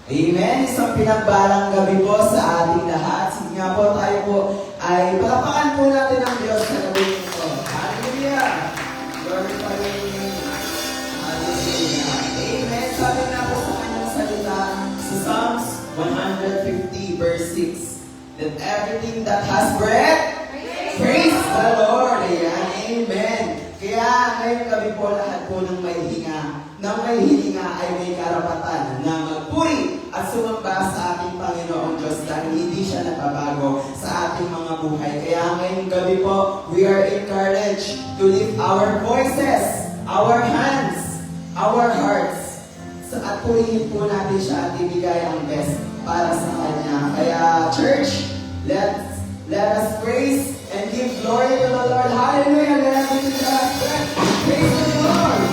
Amen. Isang pinagbalang gabi po sa ating lahat. Sige nga po, tayo po ay palapakan po natin ang Diyos sa gabi ito. Hallelujah! Glorify your name. Hallelujah. Amen. Sabi nga po sa kanyang salita sa Psalms 150 verse 6 that everything that has breath, praise the Lord. Ayan. Amen. Kaya ngayong gabi po lahat po ng may hinga, ay may karapatan na magpuri at sumamba sa ating Panginoong Diyos dahil hindi siya nagbabago sa ating mga buhay. Kaya ngayong gabi po, we are encouraged to lift our voices, our hands, our hearts, at purihin po natin siya at ibigay ang best para sa Kanya. Kaya church, let us praise and give glory to the Lord. Hallelujah! Let us give God praise to the Lord.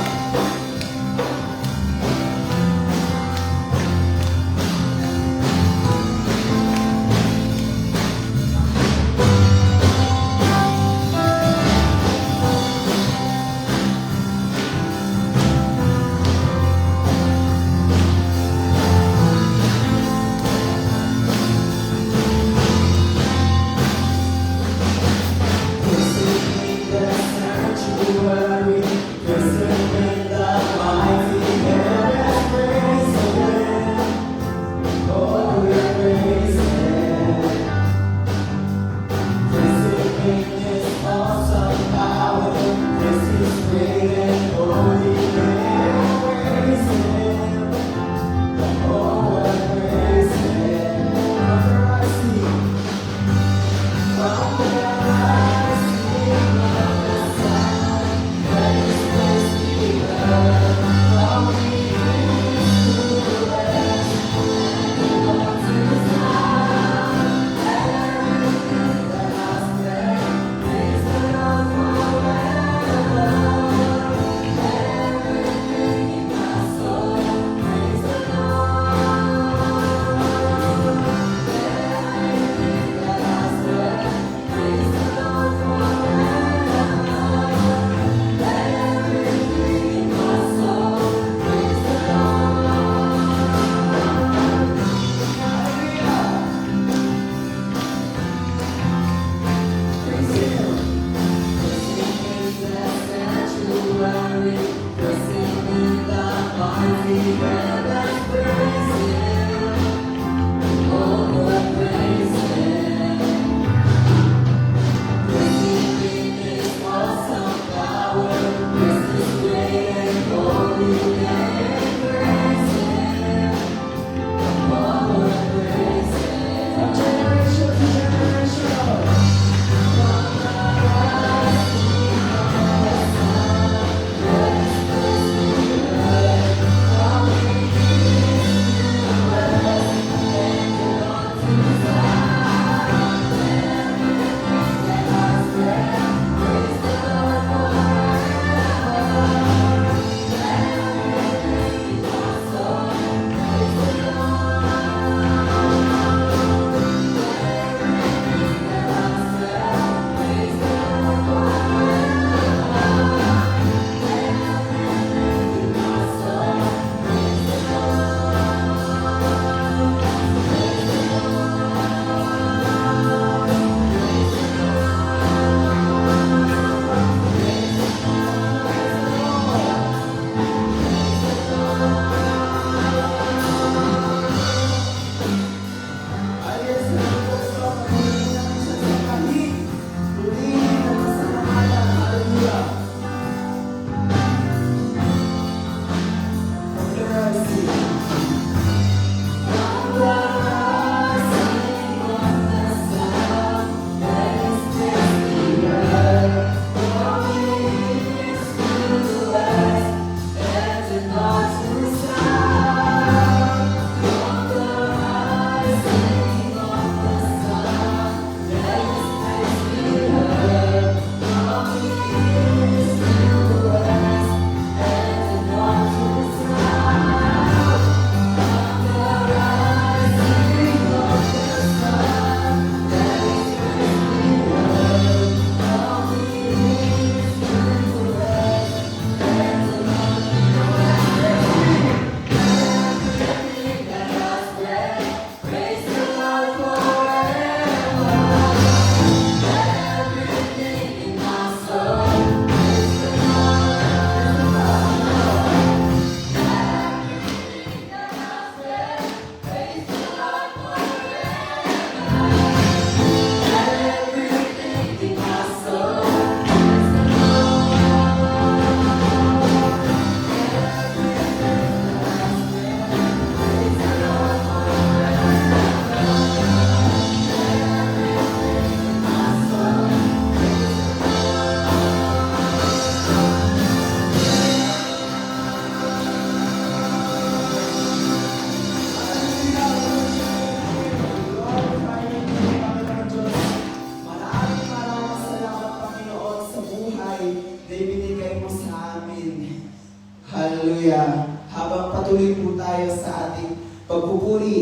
magpatuloy po tayo sa ating pagpupuri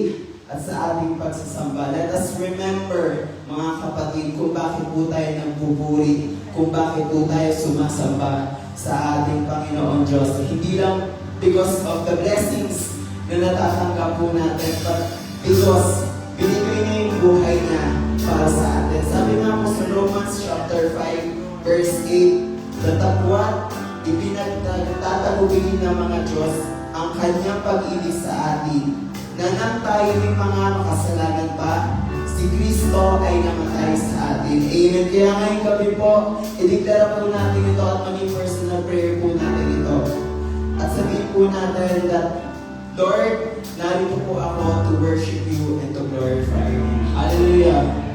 at sa ating pagsasamba. Let us remember, mga kapatid, kung bakit po tayo nagpupuri, kung bakit po tayo sumasamba sa ating Panginoon Diyos. Hindi lang because of the blessings na natatanggap po natin, but because binigay niya yung buhay niya para sa atin. Sabi nga po sa Romans chapter 5, verse 8, datapwat, ipinagtatagubilin ng mga Diyos ang kanyang pag-ibig sa atin, na nang tayo may mga makasalanan pa, si Kristo ay namatay sa atin. Amen. Kaya ngayong gabi po, ideklara po natin ito at maging personal prayer po natin ito. At sabihin po natin that, Lord, narito po ako to worship you and to glorify you. Hallelujah.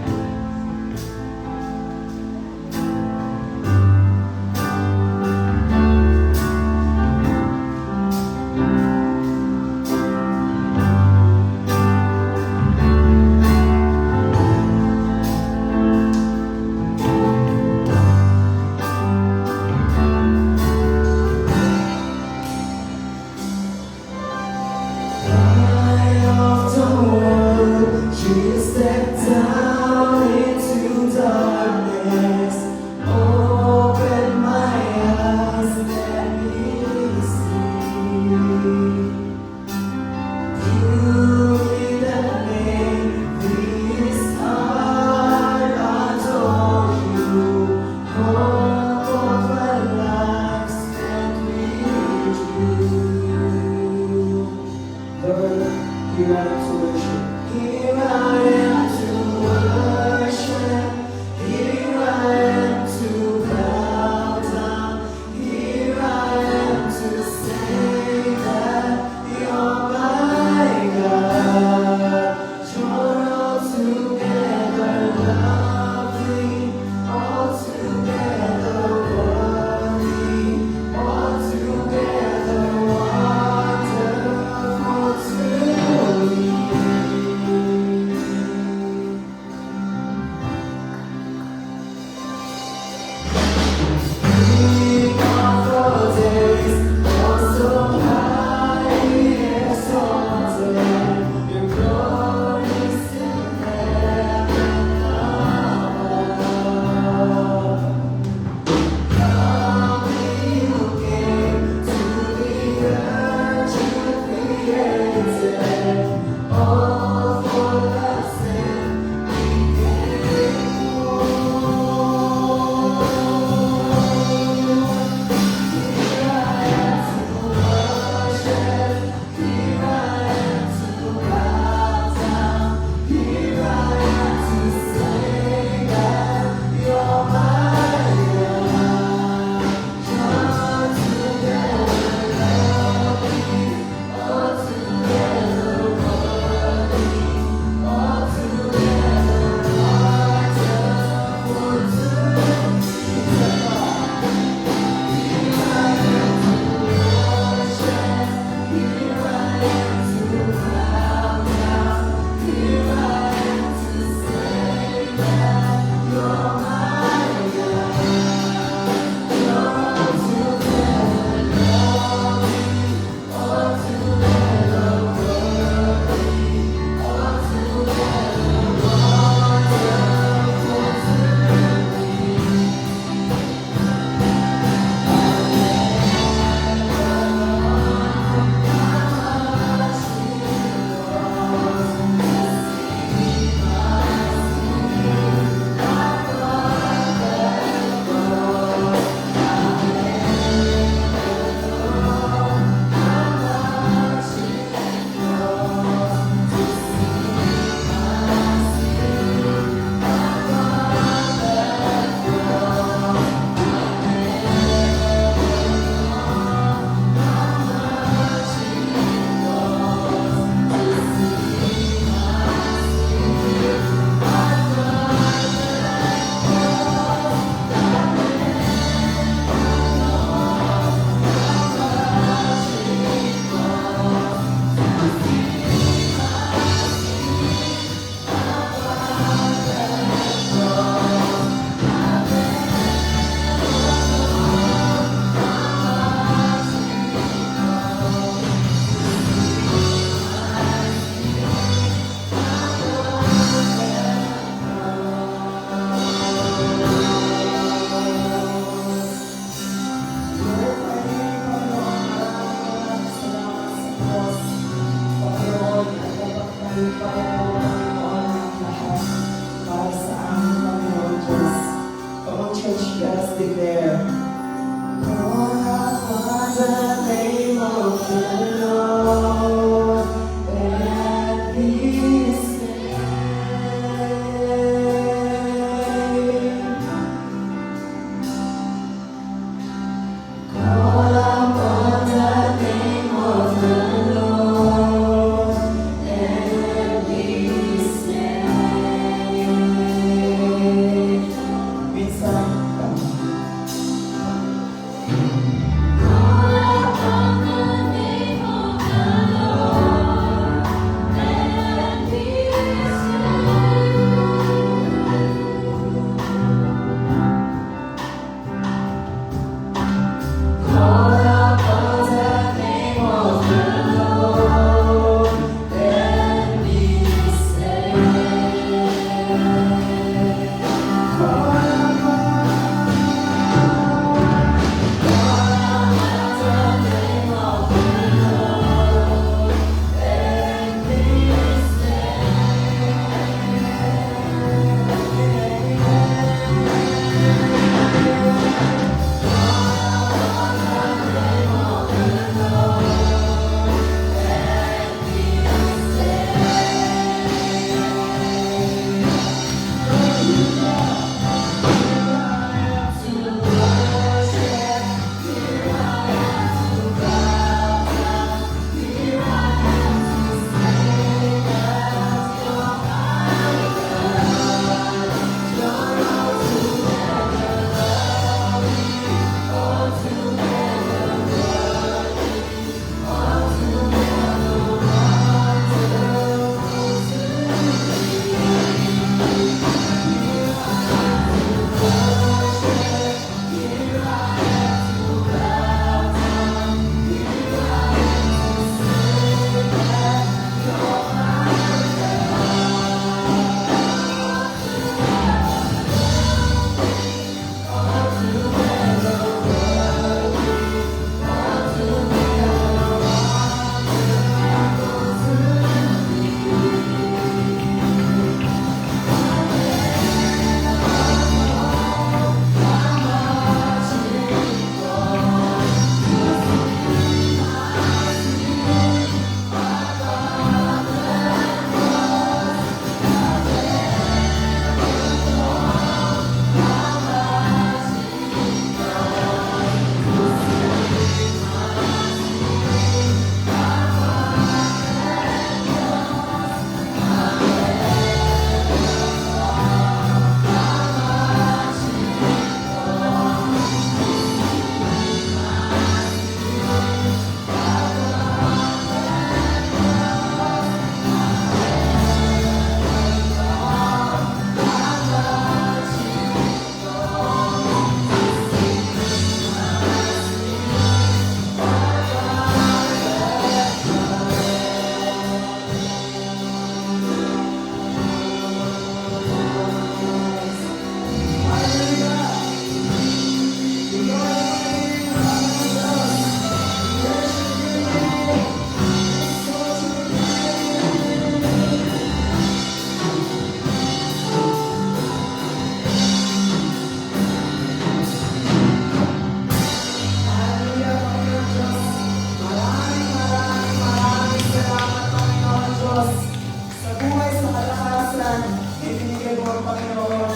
kaligtasan na ibinigay mo ang Panginoon.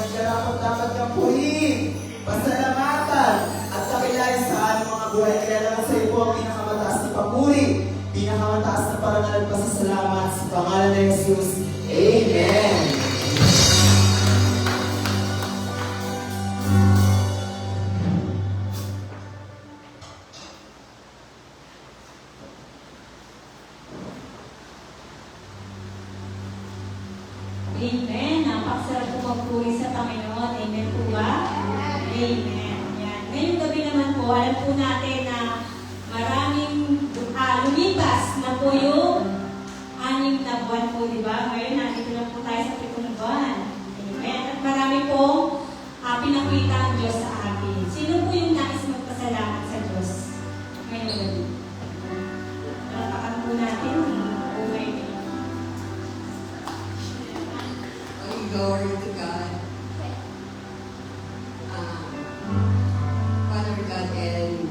Dapat kang purihin, pasalamatan, at kakilayan sa aming mga buhay. Kaya naman sa iyo po ang pinakamataas na papuri, pinakamataas na parangal at pasasalamat sa pangalan ng Jesus. Amen. Amen. Napakasarap po magpuri sa Panginoon. Amen po ba? Amen. Yan. Ngayong gabi naman po, alam po natin na maraming lumipas na po yung 6 na buwan po, di ba? Ngayon, nandito na po tayo sa 7 buwan. Amen. At marami pong pinakita ang Diyos sa atin. Sino po yung nais magpasalamat sa Diyos ngayong gabi? Palapakan po natin ang buhay niyo. Glory to God. Father God and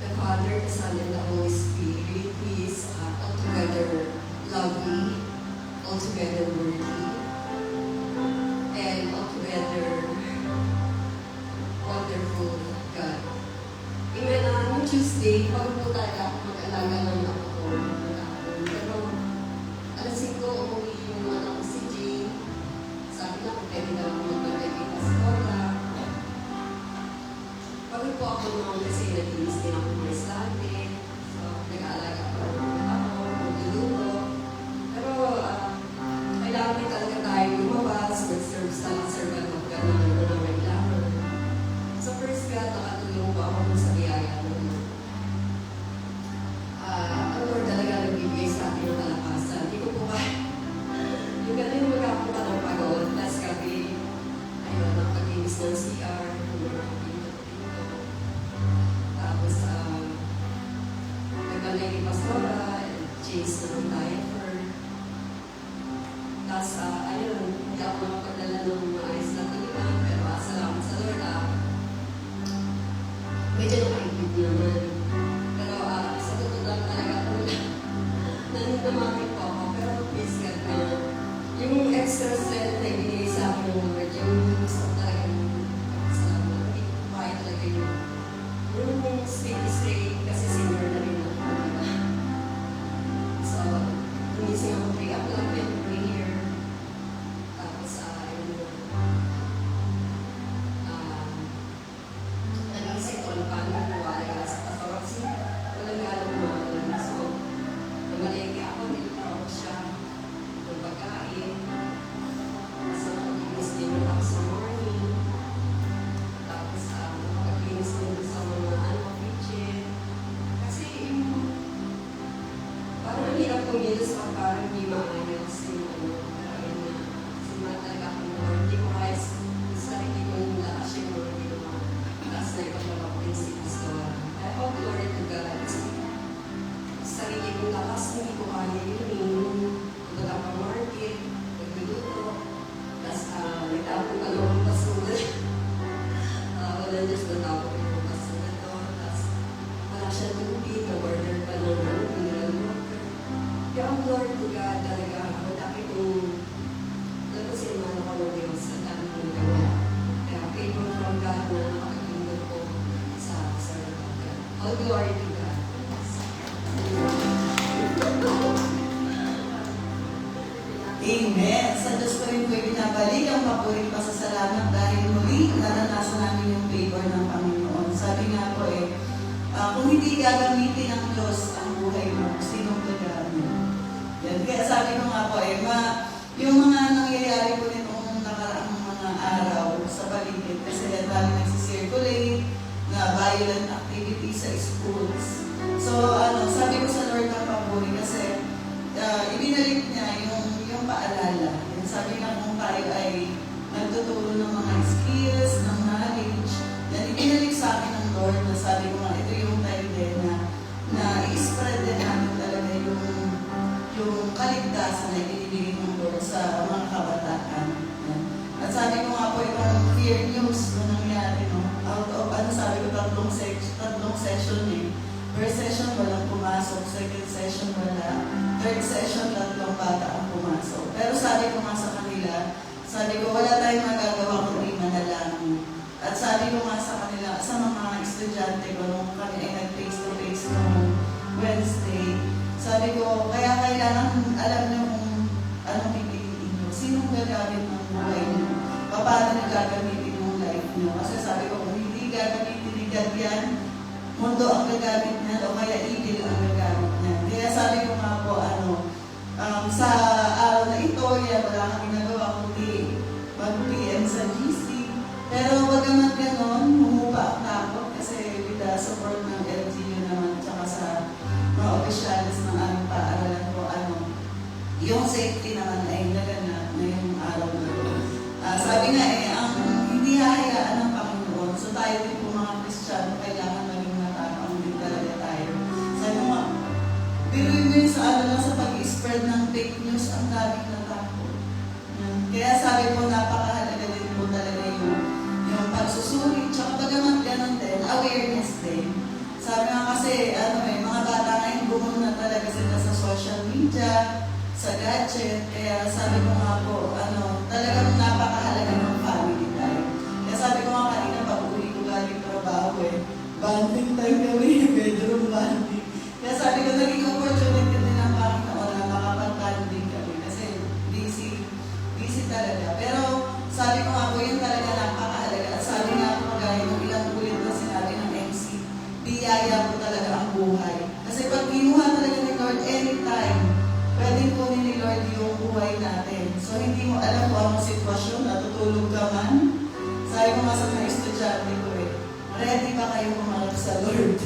the Father, the Son, and the Holy Spirit is altogether lovely, altogether worthy, and altogether wonderful God. Amen. Noong Tuesday, pag po talaga mag-alaga ng ako ko. Pero alas 5, umuwi yung anak ko si Jane. Sabi na, pwede daw ako magbantay kay Pastora. Pagod po ako noon kasi nag-inis din ako ng restaurante. So, nag-aalaga ako magluluto. Pero, kailangan din talaga tayo lumabas, mag-serve sa servant of God na kailangan. So, first God, nakatulong po ako sa biyaya ng ang Lord talaga nagbibigay sa akin ng kalakasan. Hindi ko po kaya. Yung ganun magkakapunta ng pagod, last gabi, ayun, nakapag-inis ng CR, pinto. Tapos, nagbalay kay Pastora, chase ng diaper. Tapos, ayun, hindi ako nakapagdala ng maayos na tulipan, pero salamat sa Lord, medyo nakaigit naman. Pero, sa totoo lang talaga po, naninamakin po ako, pero please God na, yung extra strength na ibinigay sa akin ng Lord, yung gusto talaga yung salamat. Hindi ko kaya talaga yung stay kasi senior na rin ako. So, tumising ako 3 o'clock and prayer. Tapos, nag-isip ko na paano buwala sa pastor kasi walang gano'ng umagal. So, namalengke ako, nilipro ako siya. Pagkain. So, nakikinis din ako sa morning. Tapos, nakikinis din sa mga kitchen. Kasi, parang ang hirap kumilos pag parang hindi maayos yung pero yun nga. Kasi talaga ako Lord. Hindi ko kaya sa sarili ko yung lakas yung Lord. Hindi ko mataas na ipaglapak din si Pastora. I hope glory to God. Kasi, sa sarili kong lakas, hindi ko kaya yun. Wala pang market, nagluluto, tapos nagtapong ka ng basura. Wala Diyos natapong yung basura doon, tapos wala siya tubig, na-order pa ng mineral water. Kaya ang glory to God talaga, malaki kong alam ko sinimano ko ng Diyos sa dami ng gawa. Kaya favor from God na nakakagindot ko sa servant of God. All glory to God. Amen. Sa Diyos ko rin ko'y binabalik ang papuring pasasalamat dahil muli naranasan namin yung favor ng Panginoon. Sabi nga po kung hindi gagamitin ng Diyos ang buhay mo, sinong gagamit? Yan. Kaya sabi ko nga po yung mga nangyayari ko nitong nakaraang mga araw sa paligid, kasi yan dami nagsisirculate na violent activity sa schools. So, sabi ko sa Lord ng papuri kasi ibinalik niya yung paalala. Yung sabi nga kung tayo ay nagtuturo ng mga skills, ng knowledge, yan ibinalik sa akin ng Lord na sabi ko nga, ito yung time din na i-spread din namin talaga yung kaligtasan na ibinibigay ng Lord sa mga kabataan. Yan. At sabi ko nga po, itong fear news na nangyari, no? Out of, sabi ko, tatlong session eh. First session, walang pumasok. Second session, wala. third session, 3 bata ang pumasok. Pero sabi ko nga sa kanila, sabi ko, wala tayong magagawa kundi manalangin. At sabi ko nga sa kanila, sa mga estudyante ko, nung kami ay nag-face-to-face noong Wednesday, sabi ko, kaya kailangan alam niyo kung anong pipiliin niyo. Sinong gagamit ng buhay niyo? Paano niyo gagamitin yung life niyo? Kasi sabi ko, kung hindi gagamitin ni God yan, mundo ang gagamit niya o kaya evil ang gagamit niya. Kaya sabi ko nga po, sa araw na ito, yan, wala kang ginagawa kundi mag-PM sa GC. Pero wag naman ganon, humupa ang takot kasi with the support ng LGU naman tsaka sa mga opisyalis ng aming paaralan ko, yung safety naman ay naganap na yung araw na ito. Sabi nga ang hindi hahayaan ng Panginoon, so tayo din po mga Kristiyano, kailangan maging matapang din talaga tayo. Sabi mo nga, biruin mo yun sa pag-spread ng fake news, ang daming natakot. Kaya sabi ko, napakahalaga din po talaga yung pagsusuri, tsaka bagamat ganun din, awareness din. Sabi nga kasi, mga bata ngayon gumawa na talaga sila sa social media, sa gadget, kaya sabi ko nga po, talagang napakahalaga ng family time. Kaya sabi ko nga kanina, pag-uwi ko galing trabaho banding time kami, bedroom banding. Kaya sabi ko, naging opportunity din ang Panginoon na makapag-banding kami kasi busy talaga. Pero sabi ko nga po, yun talaga napakahalaga. At sabi nga po, gaya ng ilang ulit na sinabi ng MC, biyaya po talaga ang buhay. Kasi pag ginuha talaga ni Lord anytime, pwedeng kunin ni Lord yung buhay natin. So hindi mo alam kung anong sitwasyon, natutulog ka man. Sabi ko nga sa mga estudyante ko ready ba kayo humarap sa Lord?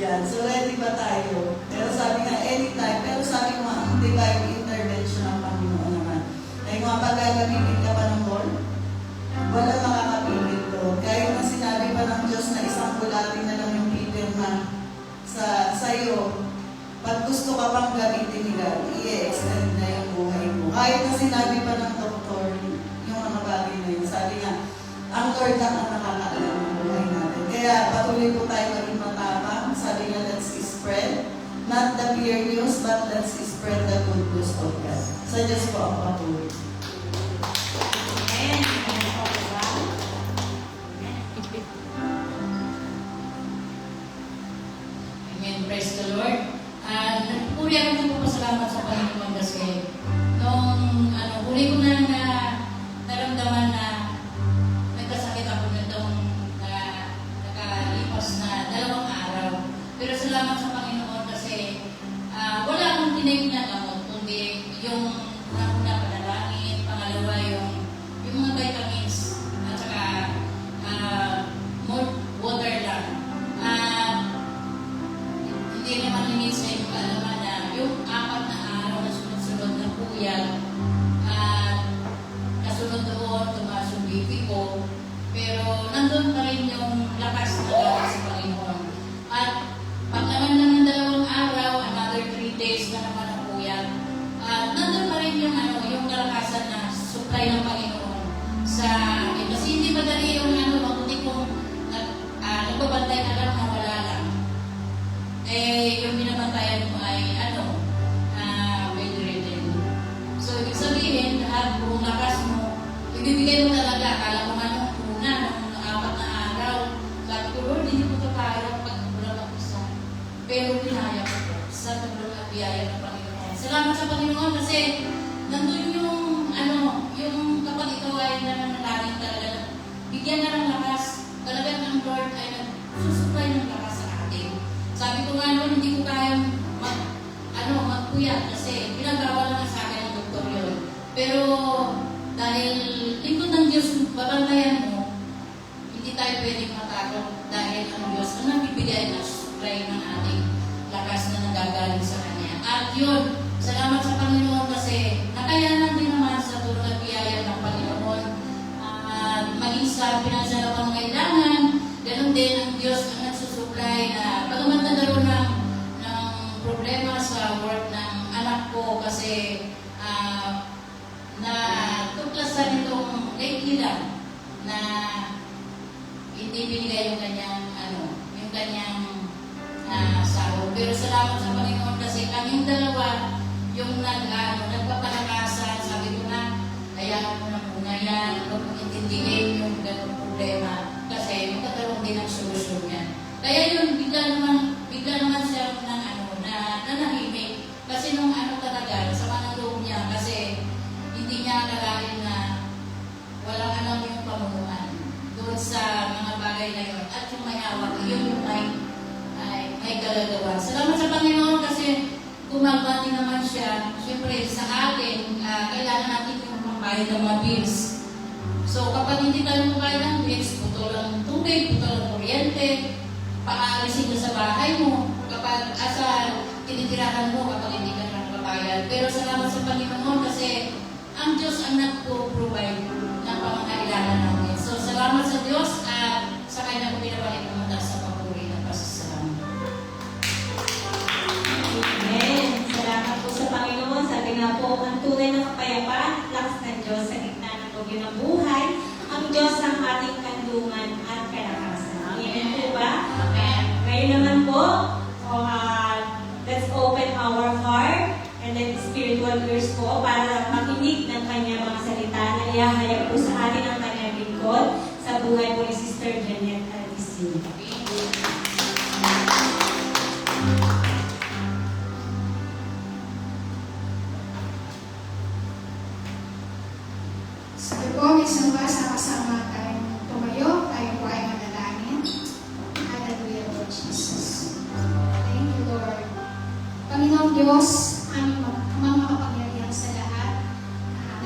Yan, so ready ba tayo? Pero sabi nga anytime, pero sabi ko nga, hindi ba yung intervention ng Panginoon naman? Ay kung pag gagamitin ka pa ng Lord, wala makakapigil doon. Kaya yung sinabi pa ng Diyos na isang bulatin na lang yung pipirma sa iyo, pag gusto ka pang gamitin ni God, i-extend na yung buhay mo. Kahit na sinabi pa ng doktor, yung mga bagay na yun, sabi nga, ang Lord lang ang nakakaalam ng buhay natin. Kaya patuloy po tayo maging matapang. Sabi nga, let's spread, not the fear news, but let's spread the good news of God. Sa Diyos po ang patuloy. Amen. Amen po, diba? Amen. Praise the Lord. Nagpupuri ako ng pasalamat sa Panginoon kasi nung huli ko na naramdaman na nagkasakit ako nitong nakalipas na 2 araw. Pero salamat sa Panginoon kasi wala akong tinig na gamot, kundi yung una panalangin, pangalawa yung mga vitamins at saka more water lang. Hindi naman limit sa inyo kaalaman na yung 4 na araw na sunod-sunod na puyat at kasunod doon tumaas yung BP ko, pero nandun pa rin yung lakas na galing sa Panginoon. At pag naman ng 2 araw, another 3 days na naman ang puyat, at nandun pa rin yung kalakasan na supply ng Panginoon sa akin. Kasi hindi madali yung mabuti kung nagbabantay na lang na wala lang. Yung binabantayan mo ay bedridden. So, ibig sabihin, lahat buong lakas mo, ibibigay mo talaga. Akala mo nga nung una, nung 4 na araw, sabi ko, Lord, hindi ko ito kaya pag ulang ako sa. Pero pinaya ko po sa tulong at biyaya ng Panginoon. Salamat sa Panginoon kasi nandun yung kapag ikaw ay nananalangin talaga, bigyan na ng lakas. Talagang ang Lord ay nagsusupply ng lakas sa atin. Sabi ko nga noon, hindi ko kayang magpuyat kasi pinagawa lang sa akin ng doktor yun. Pero dahil lingkod ng Diyos, babantayan mo, hindi tayo pwedeng matakot dahil ang Diyos ang nagbibigay ng supply ng ating lakas na nagagaling sa Kanya. At yun, salamat sa Panginoon kasi nakayanan din naman sa tulong at biyaya ng Panginoon. Maging sa pinansyal na pangailangan, ganun din ang Diyos ang nagsusupply na pagamat na daroon ng problema sa work ng anak ko kasi na tuklasan itong lately lang na hindi binigay yung kanyang sahod. Pero salamat sa Panginoon kasi kaming dalawa yung nagpapalakasan, sabi ko na, hayaan mo na muna yan, huwag mong intindihin yung ganong problema. Kasi magkataroon din ang solusyon yan. Kaya yun, bigla naman siya nanahimik. Kasi nung talaga, sama ng loob niya, kasi hindi niya akalain na walang alam yung pamunuan doon sa mga bagay na yun. At yung may hawak, yun yung may galagawa. Salamat sa Panginoon kasi gumagabati naman siya. Siyempre, sa atin, kailangan natin yung pambayad ng mga bills. So, kapag hindi tayo magbayad ng bills, putol ang tubig, putol ang kuryente, paalisin ka sa bahay mo, kapag tinitirahan mo kapag hindi ka nagbabayad. Pero salamat sa Panginoon kasi ang Diyos ang nagpo-provide ng pangangailangan namin. So, salamat sa Diyos at sa Kanya ko pinabalik ang mataas sa papuri ng pasasalamat. Amen. Salamat po sa Panginoon. Sabi nga po, ang tunay na kapayapaan at lakas ng Diyos sa gitna ng bagyo ng buhay, ang Diyos ang ating kandungan at kalakasan. Amen po ba? Amen. Ngayon naman po, let's open our heart and then spiritual ears po para makinig ng kanyang mga salita na ihahayag po sa atin ang kanyang lingkod sa buhay po ni Sister Janet Alicio. Sige po, may samba sama-sama tayong tumayo, tayo po ay manalangin. Hallelujah, Lord Jesus. Thank you, Lord. Panginoong Diyos, aming mga makapangyarihan sa lahat.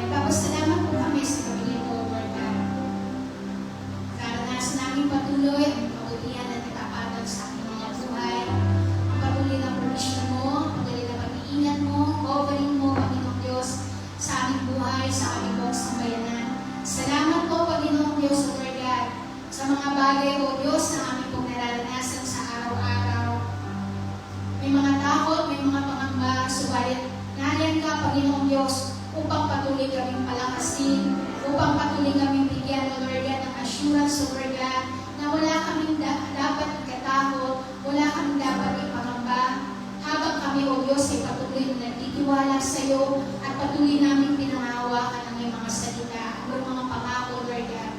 Nagpapasalamat po kami sa gabi nito, Lord God. Karanasan namin patuloy ang kabulian at katapatan sa aming mga buhay. Ang patuloy na provision mo, patuloy na pag-iingat mo, covering mo, Panginoong Diyos, sa aming buhay, sa aming buong sambayanan. Salamat po, Panginoong Diyos, Lord God, sa mga bagay, O Diyos, na aming pong nararanasan sa araw-araw. May mga takot, may mga pangamba, subalit nariyan ka, Panginoong Diyos, upang patuloy kaming palakasin, upang patuloy kaming bigyan, O Lord God, ng assurance, O Lord God, na wala kaming dapat ikatakot, wala kaming dapat ipangamba, habang kami, O Diyos, ay patuloy na nagtitiwala sa iyo at patuloy namin pinangahawakan ang iyong mga salita, ang iyong mga pangako, Lord God.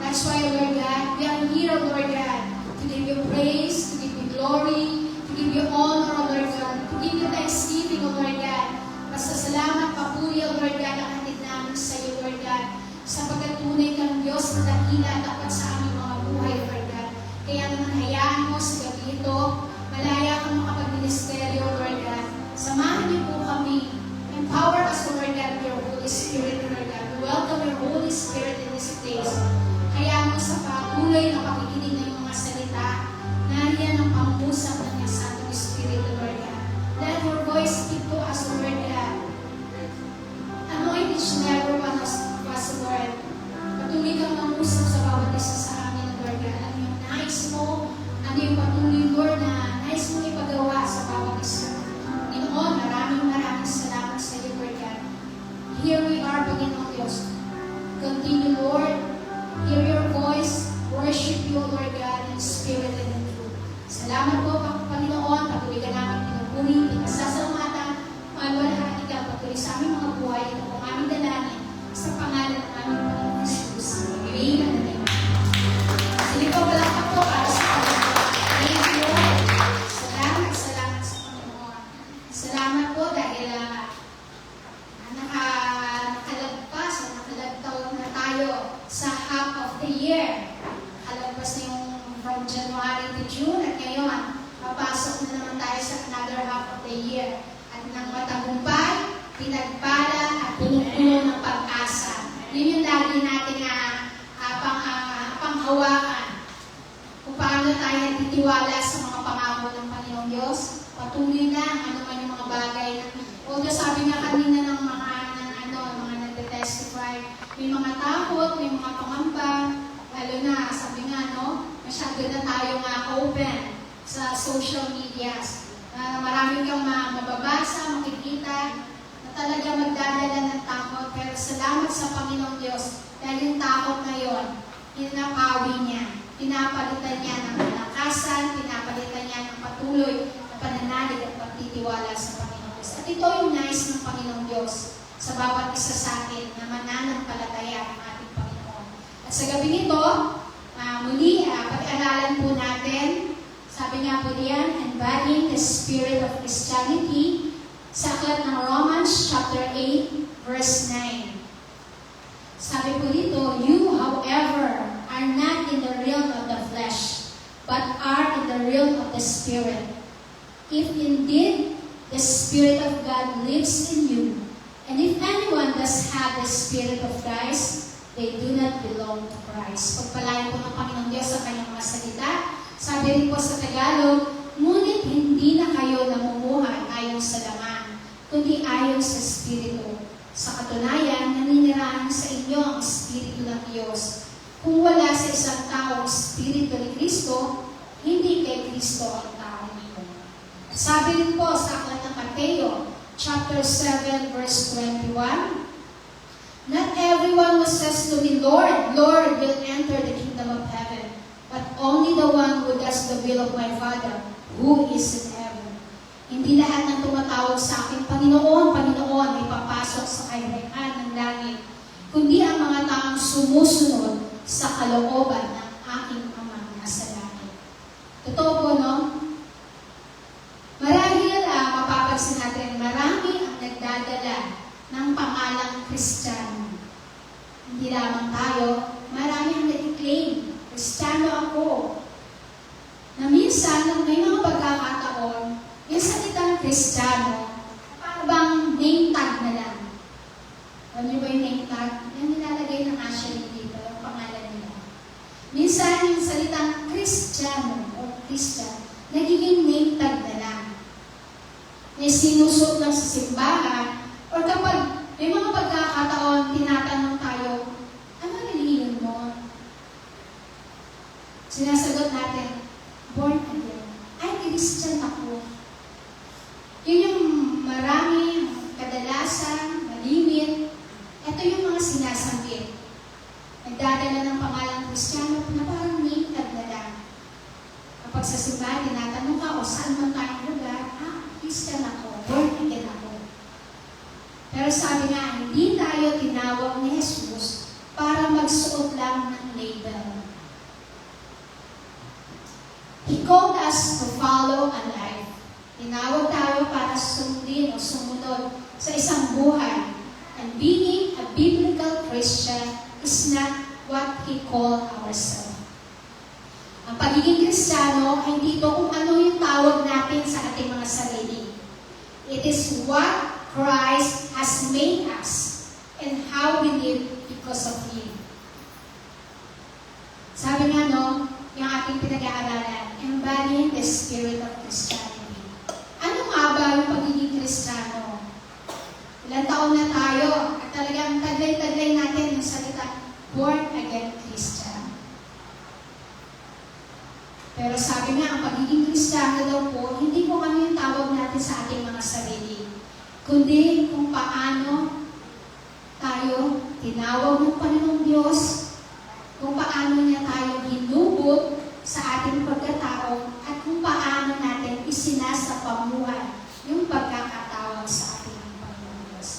That's why, Lord God, we are here, Lord God, to give you praise, to give you glory, to give you honor, O Lord God, to give you thanksgiving, O Lord God. Pasasalamat, papuri, O Lord God, ang hatid namin sa iyo, Lord God, sapagkat tunay kang Diyos na dakila at tapat sa aming mga buhay, Lord God. Kaya naman hayaan mo sa gabi ito, malaya kang makapag-ministeryo, Lord God. Samahan niyo po kami. Empower us, Lord God, with your Holy Spirit, Lord God. We welcome your Holy Spirit in this place. Hayaan mo sa patuloy na pakikinig ng mga salita, nariyan ang pangusap ng iyong Santo Espiritu, Lord God. Let your voice speak to us, Lord God. Anoint each and every one of us, Lord. Patuloy kang mangusap sa bawat isa sa amin, Lord God. Ano yung nais mo, ano yung patuloy, Lord, na nais mo ipagawa sa bawat isa. Panginoon, maraming salamat sa iyo, Lord God. Here we are, Panginoon Diyos. Continue, Lord. Hear your voice. Worship you, Lord God, in spirit and in truth. Salamat po, Panginoon. Patuloy ka namin pinupuri, pinasasalamatan, pagwalhati ka, patuloy sa aming mga buhay. Ito po aming dalangin sa pangalan ng aming Panginoon Jesus. Amen. Sige po, palakpak po para sa Panginoon. Thank you, Lord. Salamat sa Panginoon. Salamat po dahil nakalagpas o nakalagtaw na tayo sa half of the year. Nakalagpas na yung from January to June at ngayon, papasok na naman tayo sa another half of the year. At ng matagumpay, pinagpala at puno-puno ng pag-asa. Yun yung lagi natin panghawakan. Kung paano tayo nagtitiwala sa mga pangako ng Panginoong Diyos, patuloy lang ano man yung mga bagay na although sabi nga kanina ng mga nagte-testify, may mga takot, may mga pangamba, lalo na, sabi nga, masyado na tayo open sa social medias. Marami kang mababasa, makikita, na talaga magdadala ng takot. Pero salamat sa Panginoong Diyos, dahil yung takot na yon, pinapawi niya, pinapalitan niya ng kalakasan, pinapalitan niya ng patuloy na pananalig at pagtitiwala sa Panginoong Diyos. At ito ito yung nais ng Panginoong Diyos sa bawat isa sa atin na mananampalataya ng ating Panginoon. At sa gabi nito, muli, pag-aralan po natin, sabi nga po diyan, embodying the spirit of Christianity, sa aklat ng Romans chapter 8, verse 9. Sabi po dito, you, however, are not in the realm of the flesh, but are in the realm of the Spirit. If indeed the Spirit of God lives in you, and if anyone does have the Spirit of Christ, they do not belong to Christ. Pagpalain po ng Panginoong Diyos sa kanyang mga salita. Sabi rin po sa Tagalog, ngunit hindi na kayo namumuhay ayon sa laman, kundi ayon sa Espiritu. Sa katunayan, naninirahan sa inyo ang Espiritu ng Diyos. Kung wala sa isang tao ang Espiritu ni Kristo, hindi kay Kristo ang tao niyo. Sabi rin po sa aklat ng Mateo, chapter 7, verse 21, not everyone who says to me, Lord, Lord, will enter the kingdom of heaven, but only the one who does the will of my Father, who is in heaven. Hindi lahat ng tumatawag sa akin, Panginoon, Panginoon, ay papasok sa kahirapan ng langit, kundi ang mga taong sumusunod sa kalooban ng aking Ama nasa langit. Totoo po, no? Marahil mapapansin natin, marami ang nagdadala ng pangalang Kristiyano. Hindi lamang tayo, marami ang nag-claim, Kristiyano ako. Na minsan, may mga pagkakataon, yung salitang Kristiyano, parang bang name tag na lang. Alam niyo ba yung name tag? Yan nilalagay ng Ashley dito, yung pangalan nila. Minsan, yung salitang Kristiyano o Christian, nagiging name tag na lang. May sinusot lang sa simbahan, or kapag may mga pagkakataon, tinatanong tayo, ano religion mo? Sinasagot natin, born again. Ay, Christian ako. Yun yung marami, kadalasan, malimit. Ito yung mga sinasambit. Nagdadala ng pangalang Kristiyano na parang name tag na lang. Kapag sa simbahan, tinatanong ka, o saan man tayong lugar, Christian ako, born again ako. Pero sabi nga, hindi tayo tinawag ni Jesus para magsuot lang ng label. He called us to follow a life. Tinawag tayo para sundin o sumunod sa isang buhay. And being a biblical Christian is not what He called ourselves. Ang pagiging Kristiyano ay hindi ito kung ano yung tawag natin sa ating mga sarili. It is what Christ has made us and how we live because of Him. Sabi nga yung ating pinag-aaralan, embodying the spirit of Christianity. Ano nga ba yung pagiging Kristiyano? Ilang taon na tayo at talagang taglay-taglay natin yung salita, born again Christian. Pero sabi nga, ang pagiging Kristiyano daw po, hindi po kami yung tawag natin sa ating mga sarili, kundi kung paano tayo tinawag ng Panginoong Diyos, kung paano niya tayo hinubog sa ating pagkatao, at kung paano natin isinasapamuhay yung pagkakatawag sa ating Panginoong Diyos.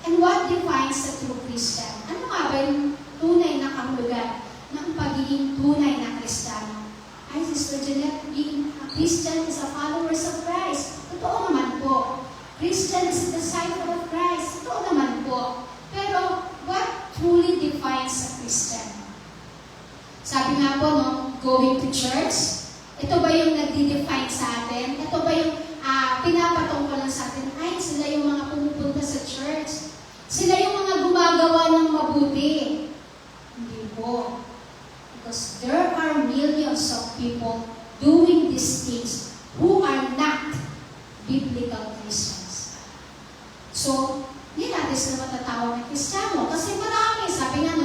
And what defines a true Christian? Ano nga ba yung tunay na kahulugan ng pagiging tunay na Kristiyano? Ay, Sister Jeanette, being a Christian is a follower of Christ. Totoo naman po. Christian is a disciple of Christ. Totoo naman po. Pero, what truly defines a Christian? Sabi nga po, going to church, ito ba yung nagdi-define sa atin? Ito ba yung pinapatungkol lang sa atin? Ay, sila yung mga pumupunta sa church. Sila yung mga gumagawa ng mabuti. Hindi po. Because there are millions of people doing these things who are not biblical Christians. So, hindi natin sila matatawag na Kristiyano. Kasi marami, sabi nga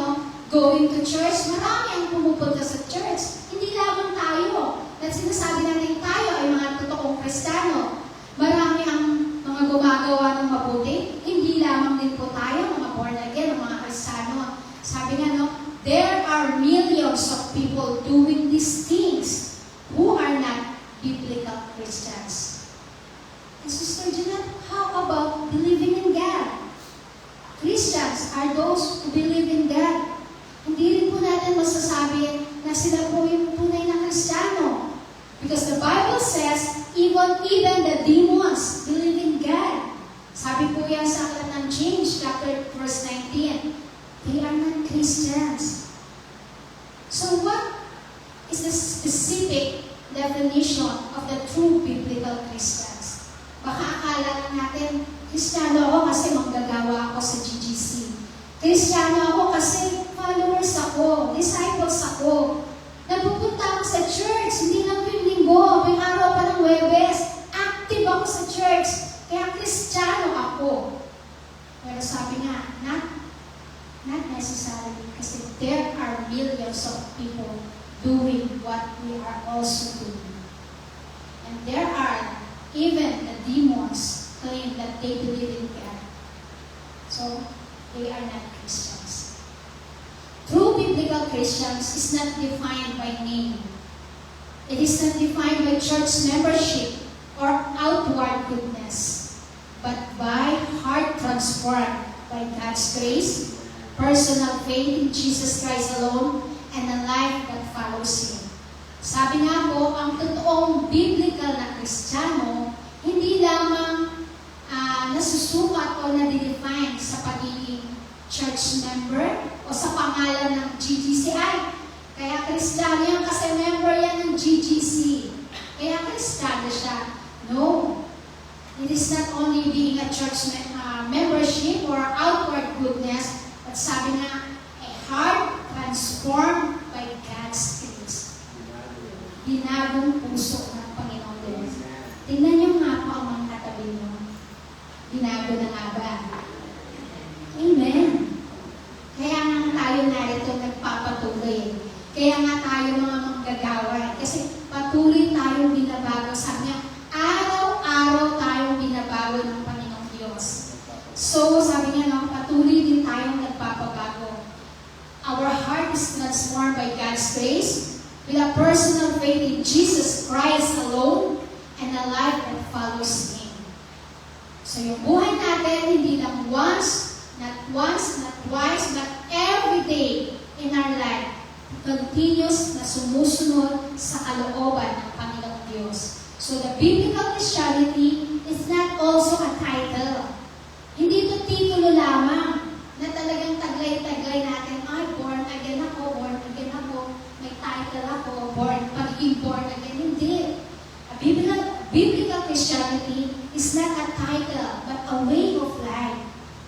going to church, marami ang pumupunta sa church. Hindi lamang tayo. At sinasabi natin tayo ay mga totoong Kristiyano. Marami ang mga gumagawa ng mabuti. Hindi lamang din po tayo, mga born again, mga Kristiyano. Sabi nga there are millions of people doing these things who are not biblical Christians. And Sister Jeanette, how about are those who believe in God. Hindi rin po natin masasabi na sila po yung tunay na Kristiyano. Because the Bible says, even the demons believe in God. Sabi po yan sa aklat ng James, chapter verse 19. They are not Christians. So what is the specific definition of the true biblical Christians? Baka akala lang natin, Kristiyano ako kasi manggagawa ako sa GGC. Kristiyano ako kasi followers ako, disciples ako. Napupunta ako sa church, hindi lang yung linggo, may araw pa ng Huwebes. Active ako sa church, kaya Kristiyano ako. Pero sabi nga, not necessarily, kasi there are millions of people doing what we are also doing. And there are even the demons claim that they believe in God. So, they are not Christians. True biblical Christians is not defined by name. It is not defined by church membership or outward goodness, but by heart transformed by God's grace, personal faith in Jesus Christ alone, and a life that follows Him. Sabi nga po, ang totoong biblical na Kristiyano, hindi lamang nasusukat o nadidefine sa pagiging church member o sa pangalan ng GGCI. Kaya Kristiyano yan kasi member yan ng GGC. Kaya Kristiyano siya. No. It is not only being a church membership or outward goodness, but sabi nga, a heart transformed by God's grace. Binagong puso ng Panginoon Diyos. Tingnan niyo nga po ang mga katabi niyo. Binago na nga ba? Amen. Kaya nga tayo narito nagpapatuloy. Kaya nga tayo mga manggagawa. Kasi patuloy tayong binabago. Sabi niya, araw-araw tayong binabago ng Panginoong Diyos. So, sabi niya, no, patuloy din tayong nagpapabago. Our heart is transformed by God's grace with a personal faith in Jesus Christ alone and a life that follows Him. So, yung buhay natin, hindi lang once, not twice, but every day in our life, continuous na sumusunod sa kalooban ng Panginoong Diyos. So, the biblical Christianity is not also a title. Hindi ito titulo lamang na talagang taglay-taglay natin, ay, born again ako, may title ako, pagiging born again. Hindi. A biblical Christianity is not a title, but a way of life.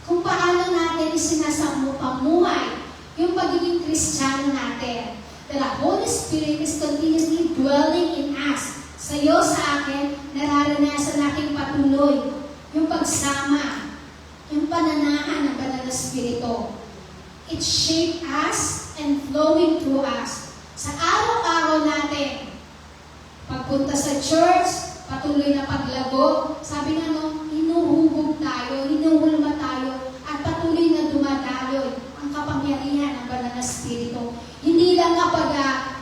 Kung paano natin isinasamupamuhay yung pagiging Kristiyano natin. That the Holy Spirit is continuously dwelling in us. Sa iyo, sa akin, nararanasan nating patuloy yung pagsama, yung pananahan ng Banal na Espiritu. It shaped us and flowing through us. Sa araw-araw natin, pagpunta sa church, patuloy na paglago, sabi nga nung, hinuhubog tayo, hinuhulma tayo, at patuloy na dumadaloy ang kapangyarihan ng Banal na Espiritu. Hindi lang kapag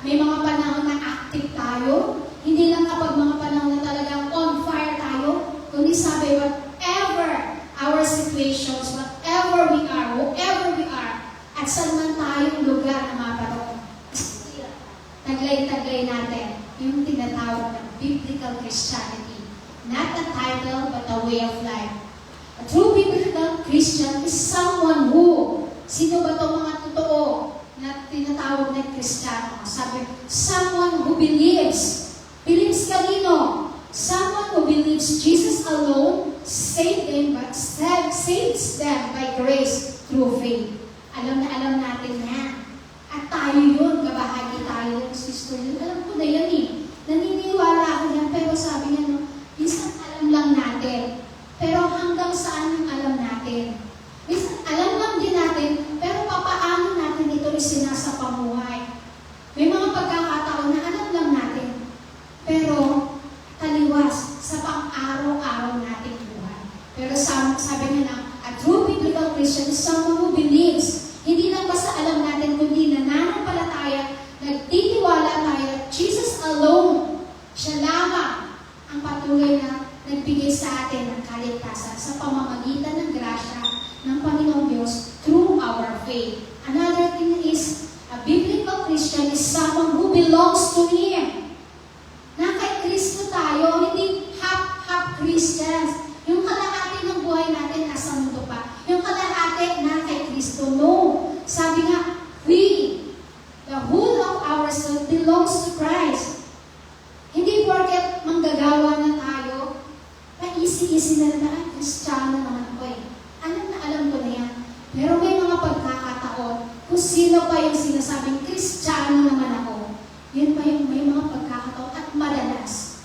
may mga panahon na active tayo, hindi lang kapag mga panahon na talagang on fire tayo, kundi sabi, whatever our situations, whatever we are, whoever we are, at saan man tayong lugar na maparoon, taglay-taglay natin yung tinatawag ng biblical Christianity. Not a title, but a way of life. A true biblical Christian is someone who, sino ba itong mga totoo na tinatawag na Kristiyano? Sabi, someone who believes. Believes kanino? Someone who believes Jesus alone saves them by grace through faith. Alam na alam natin yan. At tayo yun, kabahagi tayo, sister yun. Alam ko na yan eh. Naniniwala ako yan, pero sabi niya, no, minsan alam lang natin. Pero hanggang saan yung alam natin? Minsan alam lang din natin, pero papaano natin ito isinasapamuhay? May mga pagkakataon na alam lang natin, pero taliwas sa pang-araw-araw nating buhay. Pero sabi niya na, a true biblical Christian is someone who believes. Hindi lang basta alam natin, kundi nananampalataya, nagtitiwala tayo at Jesus alone, siya lamang ang patuloy na nagbigay sa atin ng kaligtasan sa pamamagitan ng grasya ng Panginoong Diyos through our faith. Another thing is, a biblical Christian is someone who belongs to Him. Na kay Kristo tayo, hindi half Christians. Yung kalahati ng buhay natin nasa mundo pa. Yung kalahati na kay Kristo. No. Sabi nga, the whole of our soul belongs to Christ. Hindi porket manggagawa na tayo, easy na lang, Kristiyano naman ako eh. Alam ko na yan. Pero may mga pagkakataon, kung sino pa yung sinasabing Kristiyano naman ako, yun pa yung may mga pagkakataon at madalas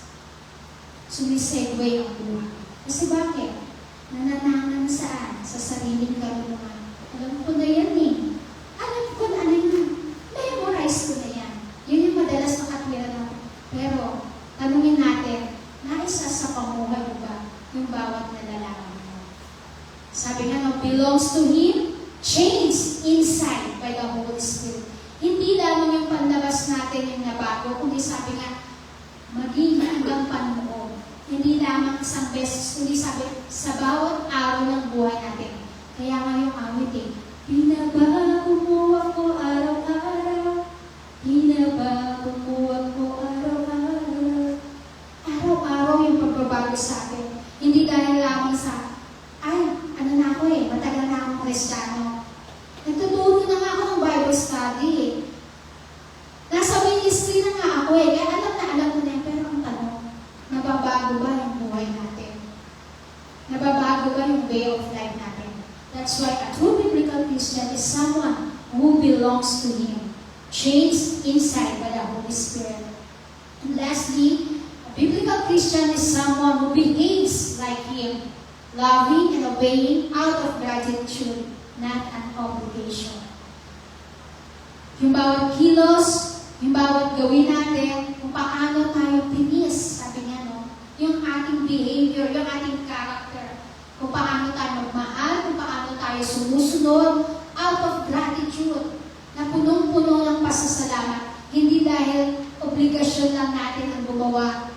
sumisegue ang buhay. Kasi bakit? Nananangan saan? Sa sariling karunungan. Alam ko na yan eh. Alam ko na ano yun. Memorize ko na yan. Yun yung madalas makatwiran ako. Pero, tanungin natin, naisa sa pamuhay mo ba yung bawat nalalaman mo? Sabi nga, no, belongs to Him, changed inside by the Holy Spirit. Hindi lamang yung panlabas natin yung nabago, kundi sabi nga, maging hanggang panloob. Hindi lamang isang beses, kundi sabi, sa bawat araw ng buhay natin. Kaya nga yung awit eh, binabago mo ako araw-araw, binabago mo ako araw-araw. Araw-araw yung pagbabago sa atin. Hindi dahil lamang sa, ano na ako eh, matagal na akong Kristiyano. Nagtuturo na nga ako ng Bible study eh. Nasa ministry na nga ako eh, kaya alam ko na yan. Pero ang tanong, nababago ba yung buhay natin? Nababago ba yung way of life natin? That's why a true biblical Christian is someone who belongs to Him, changed inside by the Holy Spirit. And lastly, a biblical Christian is someone who behaves like Him, loving and obeying out of gratitude, not an obligation. Yung bawat kilos, yung bawat gawin natin, kung paano tayo pinis, sabi niya, no? Yung ating behavior, yung ating character, kung paano tayo magmahal, kung paano tayo sumusunod, out of gratitude, na punong-puno ng pasasalamat, hindi dahil obligasyon lang natin ang gumawa,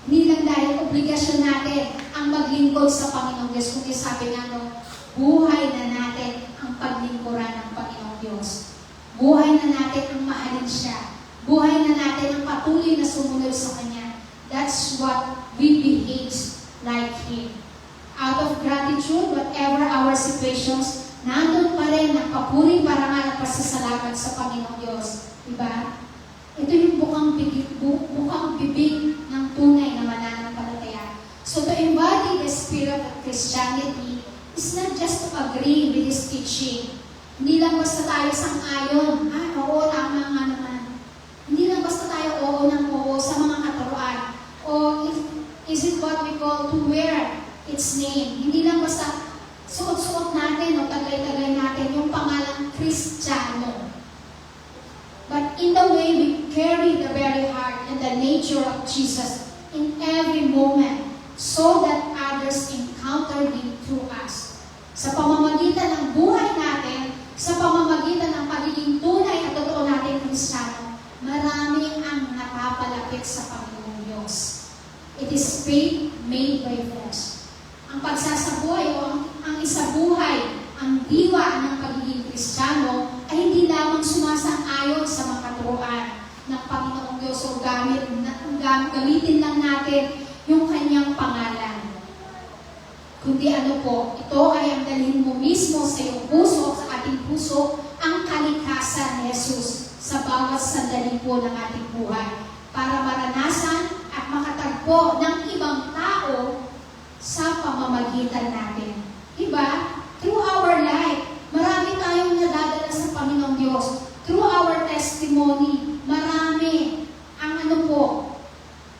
hindi lang dahil obligasyon natin ang maglingkod sa Panginoong Diyos, kundi sabi nga, no, buhay na natin ang paglingkuran ng Panginoong Diyos. Buhay na natin ang mahalin siya. Buhay na natin ang patuloy na sumunod sa Kanya. That's what we behave like Him. Out of gratitude, whatever our situations, nandun pa rin ang papuri, parangal at pasasalamat sa Panginoong Diyos. Diba? Ito yung bukang bibig ng tunay na mananampalataya. So to embody the spirit of Christianity is not just to agree with His teaching. Hindi lang basta tayo sang-ayon, oo, tama nga naman. Hindi lang basta tayo oo ng oo sa mga katuruan. O is it what we call to wear its name? Hindi lang basta suot-suot natin o tagay-tagay natin yung pangalang Kristiyano. But in the way we carry the very heart and the nature of Jesus in every moment so that others encounter Him through us. Sa pamamagitan ng buhay natin, sa pamamagitan ng pagiging tunay at totoo natin Kristiyano, marami ang napapalapit sa Panginoong Diyos. It is faith made by flesh. Ang pagsasabuhay o ang isabuhay, ang diwa ng pagiging Kristiyano ay hindi lamang sumasang-ayon sa mga katuruan ng Panginoong Diyos o gamitin lang natin yung Kanyang pangalan. Kundi ano po, ito ay ang dalhin mo mismo sa iyong puso, sa ating puso, ang kalikasan ni Jesus sa bawat sandali po ng ating buhay para maranasan at makatagpo ng ibang tao sa pamamagitan natin. Diba? Through our life, marami tayong nadadala sa Panginoong Diyos. Through our testimony, marami ang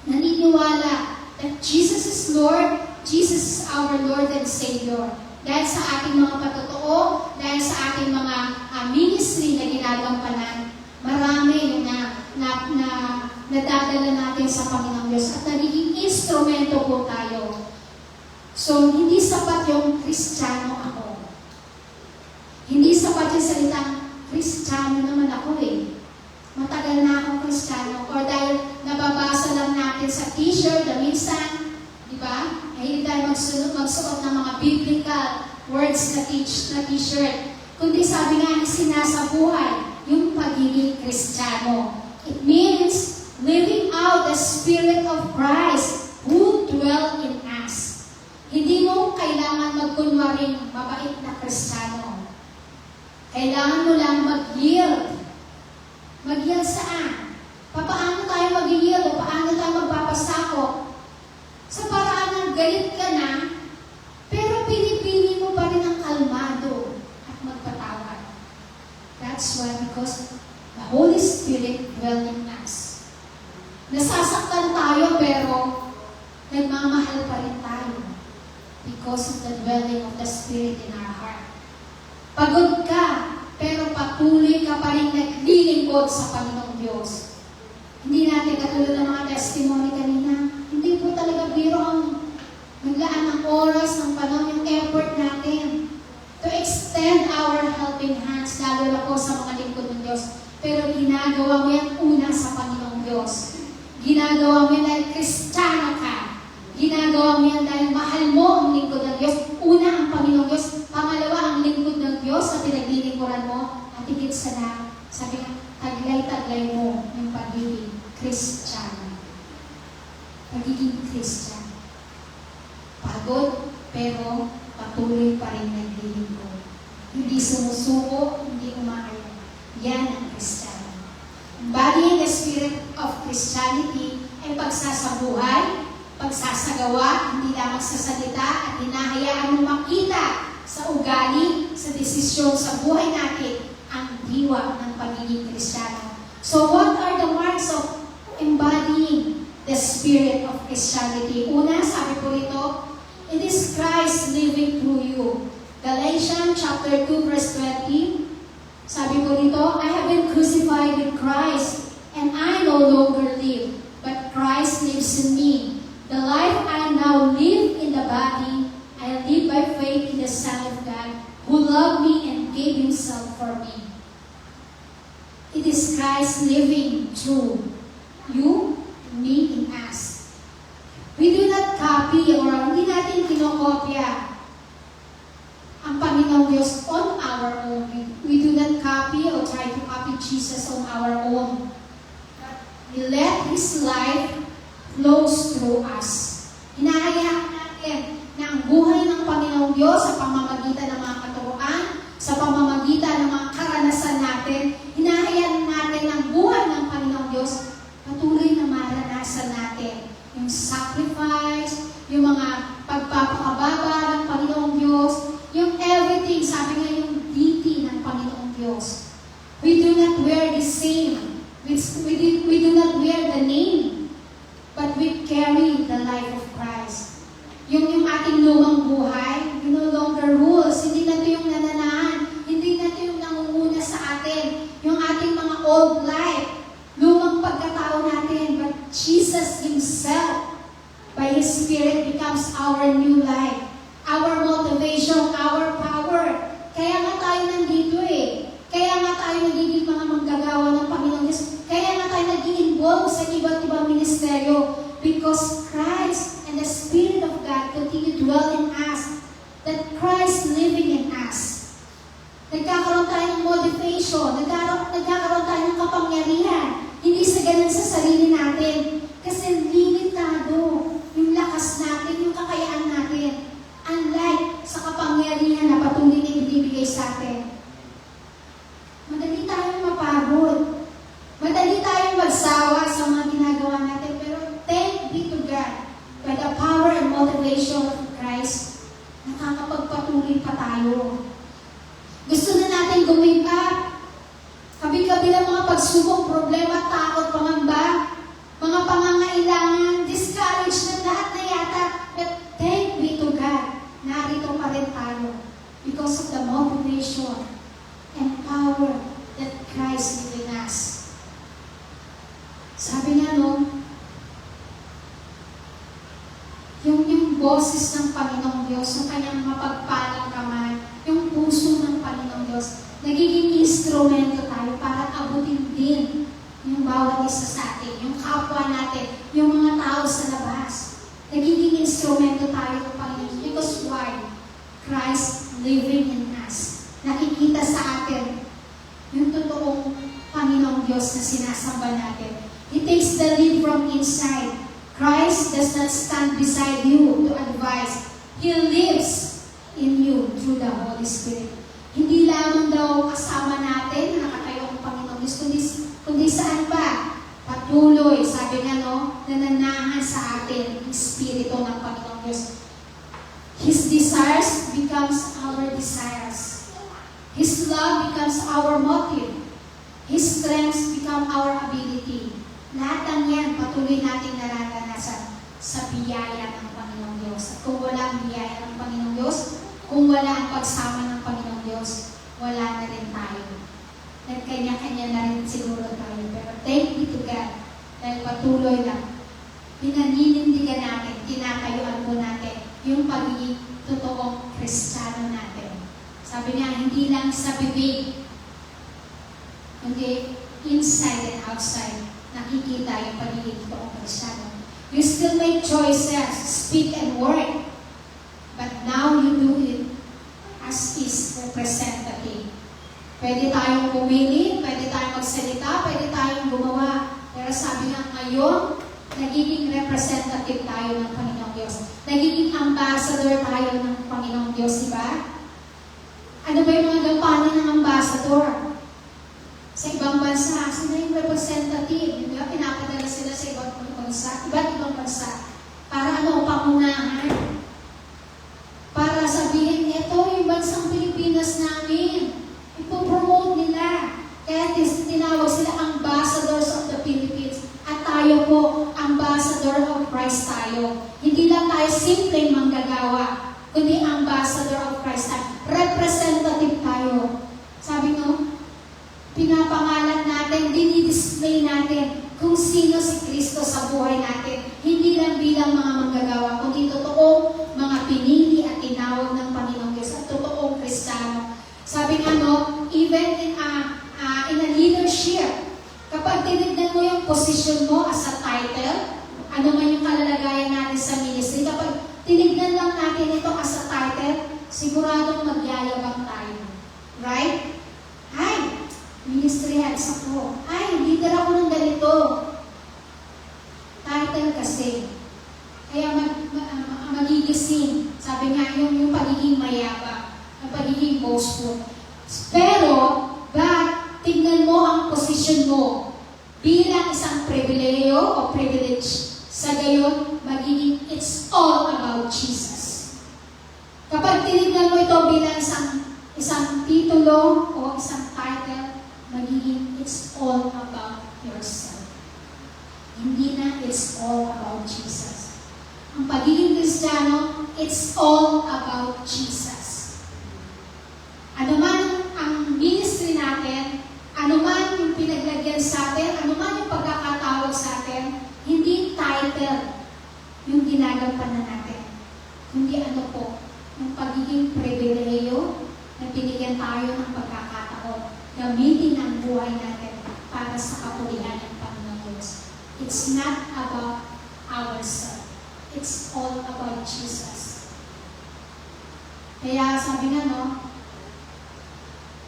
naniniwala that Jesus is Lord, Jesus is our Lord and Savior. Dahil sa ating mga patotoo, dahil sa ating mga ministry na ginagampanan, marami na nadadala natin sa Panginoong Diyos at nagiging instrumento po tayo. So, hindi sapat yung Kristiyano ako. Hindi sapat yung salitang Kristiyano naman ako eh. Matagal na akong Kristiyano. Or dahil nababasa lang natin sa t-shirt na minsan, di ba? Mahilig tayo magsuot ng mga biblical words na t-shirt. kundi sabi nga, sinasabuhay yung pagiging Kristiyano. It means living out the Spirit of Christ who dwell in us. Hindi mo kailangan magkunwaring mabait na Kristiyano. Kailangan mo lang mag-yield. Mag-yield saan? Paano tayo mag-yield o paano tayo magpapasakop? Sa paraan ng galit ka na, pero pinipili mo pa rin ang kalmado at magpatawad. That's why, because the Holy Spirit dwells in us. Nasasaktan tayo pero nagmamahal pa rin tayo because of the dwelling of the Spirit in our heart. Pagod ka, pero patuloy ka pa rin naglilingkod sa Panginoong Diyos. Hindi natin katulad ng mga testimony kanina, hindi po talaga biro ang maglaan ng oras, ng panahon, yung effort natin to extend our helping hands, lalo na po sa mga lingkod ng Diyos. Pero ginagawa mo yan una sa Panginoong Diyos. Ginagawa mo yan dahil Kristiyano ka. Ginagawa mo yan dahil mahal mo ang lingkod ng Diyos. Una ang Panginoong Diyos. Pangalawa ang lingkod ng Diyos na pinaglilingkuran mo. At higit sa na, sabi nga, taglay-taglay mo yung pagiging Kristiyano. Pagiging Kristiyano. Pagod, pero patuloy pa rin naglilingkod. Hindi sumusuko, hindi umaayaw. Yan ang Kristiyano. Embodying the spirit of Christianity ay pagsasabuhay, pagsasagawa, hindi lamang sa salita at hinahayaan mo makita sa ugali, sa desisyon, sa buhay natin ang diwa ng pagiging Kristiyano. So what are the marks of embodying the spirit of Christianity? Una, sabi po rito, it is Christ living through you. Galatians chapter 2 verse 20, sabi po rito, I have been crucified with Christ, and I no longer live, but Christ lives in me. The life I now live in the body, I live by faith in the Son of God, who loved me and gave Himself for me. It is Christ living through you, me, and us. We do not copy or hindi natin kinokopya ang Panginoong Diyos on our own. We do not copy or try to copy Jesus on our own. We let His life flows through us. Hinahayaan natin na ang buhay ng Panginoong Diyos sa pamamagitan ng mga katuruan, sa pamamagitan ng mga karanasan natin, hinahayaan natin ang buhay ng Panginoong Diyos patuloy na maranasan natin yung sacrifice, yung mga pagpapakababa ng Panginoong Diyos, yung everything, sabi nga yung deity ng Panginoong Diyos. We do not wear the same. We do not wear the name, but we carry the life of Christ. Yung ating lumang buhay, we no longer rules. Hindi na ito yung nananahan. Hindi na ito yung nangunguna sa atin. Yung ating mga old life, lumang pagkatao natin, but Jesus Himself, by His Spirit, becomes our new life. Our motivation, our power. Kaya nga tayo nandito eh. Kaya nga tayo nagiging mga manggagawa ng Panginoon Diyos. Kaya nga tayo nag-i-involve sa iba't ibang ministeryo. Because Christ and the Spirit of God continue to dwell in us. That Christ living in us. Nagkakaroon tayo ng motivation. Nagkakaroon tayo ng kapangyarihan. Hindi sa ganun sa sarili natin. Kasi limitado yung lakas natin, yung kakayaan natin. Unlike sa kapangyarihan na patuloy na ibinibigay sa atin. Madali tayong mapagod. Madali tayong magsawa sa mga ginagawa natin. Pero thank be to God. By the power and motivation of Christ, nakakapagpatuloy pa tayo. Gusto na natin gawin pa. Kabi-kabi ng mga pagsubok, problema, takot, pangamba, mga pangangailangan, discourage na lahat na yata. But thank be to God, narito pa rin tayo because of the motivation and power that Christ lives in us. Sabi nga yung boses ng Panginoong Diyos, yung kanyang mapagpalang kamay, yung puso ng Panginoong Diyos, nagiging instrumento tayo para abutin din yung bawat isa sa atin, yung kapwa natin, yung mga tao sa labas. Nagiging instrumento tayo ng Panginoon. Because why? Christ living in us. Nakikita sa atin yung totoong Panginoong Diyos na sinasamba natin. He takes the lead from inside. Christ does not stand beside you to advise. He lives in you through the Holy Spirit. Hindi lamang daw kasama natin na nakatayo ang Panginoong Diyos, kundi saan pa? Patuloy, sabi nga no, nananahan sa atin ang Espiritu ng Panginoong Diyos. His desires becomes our desires. His love becomes our motive. His strengths become our ability. Lahat ng yan, patuloy nating nararanasan sa biyaya ng Panginoong Diyos. At kung wala ang biyaya ng Panginoong Diyos, kung wala ang pagsama ng Panginoong Diyos, wala na rin tayo. Nagkanya-kanya na rin siguro tayo. Pero thank be to God, dahil patuloy lang. Pinaninindigan natin, tinatayuan po natin yung pagiging totoong Kristiyano natin. Sabi nga, hindi lang sa bibig, kundi inside and outside, nakikita yung pagiging totoong Kristiyano. You still make choices, speak and work, but now you do it as His representative. Pwede tayong pumili, pwede tayong magsalita, pwede tayong gumawa. Pero sabi nga ngayon, nagiging representative tayo ng Panginoong Diyos. Nagiging ambassador tayo ng Panginoong Diyos, di ba? Ano ba yung mga gampanan ng ambassador? Sa ibang bansa, sila yung representative. Di ba? Pinapadala sila sa iba't ibang bansa. Para ano, pamunahan. Para sabihin, ito yung bansang Pilipinas namin. Ipopromote nila. Kaya tinawag sila ambassadors of the Philippines. At tayo po, ambassador of Christ tayo. Hindi lang tayo simpleng manggagawa, kundi ambassador of Christ tayo. Representative tayo. Sabi no, pinapangalan natin, dinidisplay natin kung sino si Kristo sa buhay natin. Hindi lang bilang mga manggagawa, kundi totoong mga pinili at tinawag ng Panginoong Diyos at totoong Kristiyano. Sabi nga no, even in a leadership, kapag tinignan mo yung position mo as a title, ano man yung kalalagayan natin sa ministry, kapag tinignan lang natin ito as a title, siguradong magyayabang tayo. Right? Ay, ministry heads ako. Ay, leader ako ng ganito. Title kasi. Kaya magigising. Sabi nga yung pagiging mayabang, yung pagiging boastful. Pero, tignan mo ang posisyon mo bilang isang pribileyo o privilege. Sa gayon, magiging it's all about Jesus. Kapag tinignan mo ito bilang isang titulo o isang title, magiging it's all about yourself. Hindi na it's all about Jesus. Ang pagiging Kristiyano, it's all about Jesus. Ano man ang ministry natin, ano man yung pinaglagyan sa atin, ano man yung pagkakatawag sa atin, hindi title yung ginagampanan natin. Kundi ano po, yung pagiging pribileyo na binigyan tayo ng pagkakataon, gamitin ang buhay natin para sa kapulihan ng Panginoon Diyos. It's not about ourselves. It's all about Jesus. Kaya sabi nga no,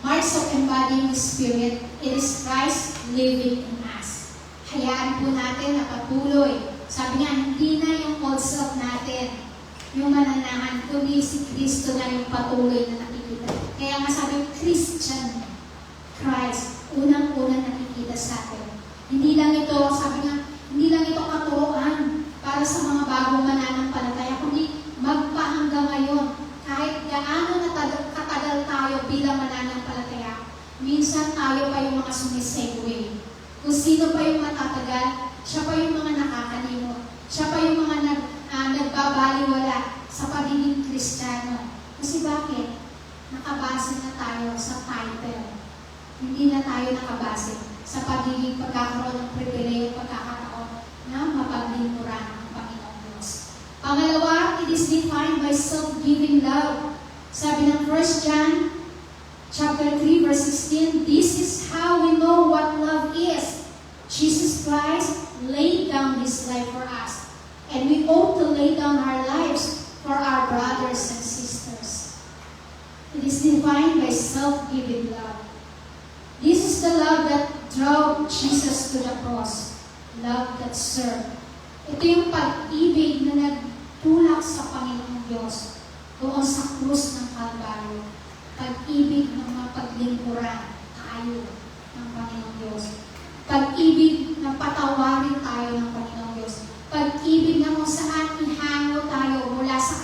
marks of embodying the Spirit, it is Christ living in us. Hayaan po natin na patuloy. Sabi nga, hindi na yung old self natin, yung mananahan, kundi si Kristo na yung patuloy na nakikita. Kaya nga sabi, Christian, Christ, unang-unang nakikita sa atin. Hindi lang ito, sabi nga, hindi lang ito katuroan para sa mga bagong mananampalataya, kundi magpahanggang ngayon, kahit gaano katagal tayo bilang mananampalataya, minsan tayo pa yung mga sumisegue. Kung sino pa yung matatagal, siya pa yung mga nakakalimot. Siya pa yung mga nagbabaliwala sa pagiging Kristiyano. Kasi bakit? Nakabase na tayo sa title. Hindi na tayo nakabase sa pagiging pagkakaroon ng pribileyo, pagkakataon na mapaglingkuran ang Panginoong Diyos. Pangalawa, it is defined by self-giving love. Sabi ng 1 John chapter 3 verse 16, this is how we know what love is. Jesus Christ laid down His life for us, and we ought to lay down our lives for our brothers and sisters. It is defined by self-giving love. This is the love that drove Jesus to the cross. Love that served. Ito yung pag-ibig na nagtulak sa Panginoong Diyos doon sa krus ng Kalbaryo. Pag-ibig ng mapaglingkuran tayo ng Panginoong Diyos. Pag-ibig na patawarin tayo ng Panginoong Diyos. Pag-ibig na kung saan ihango tayo mula sa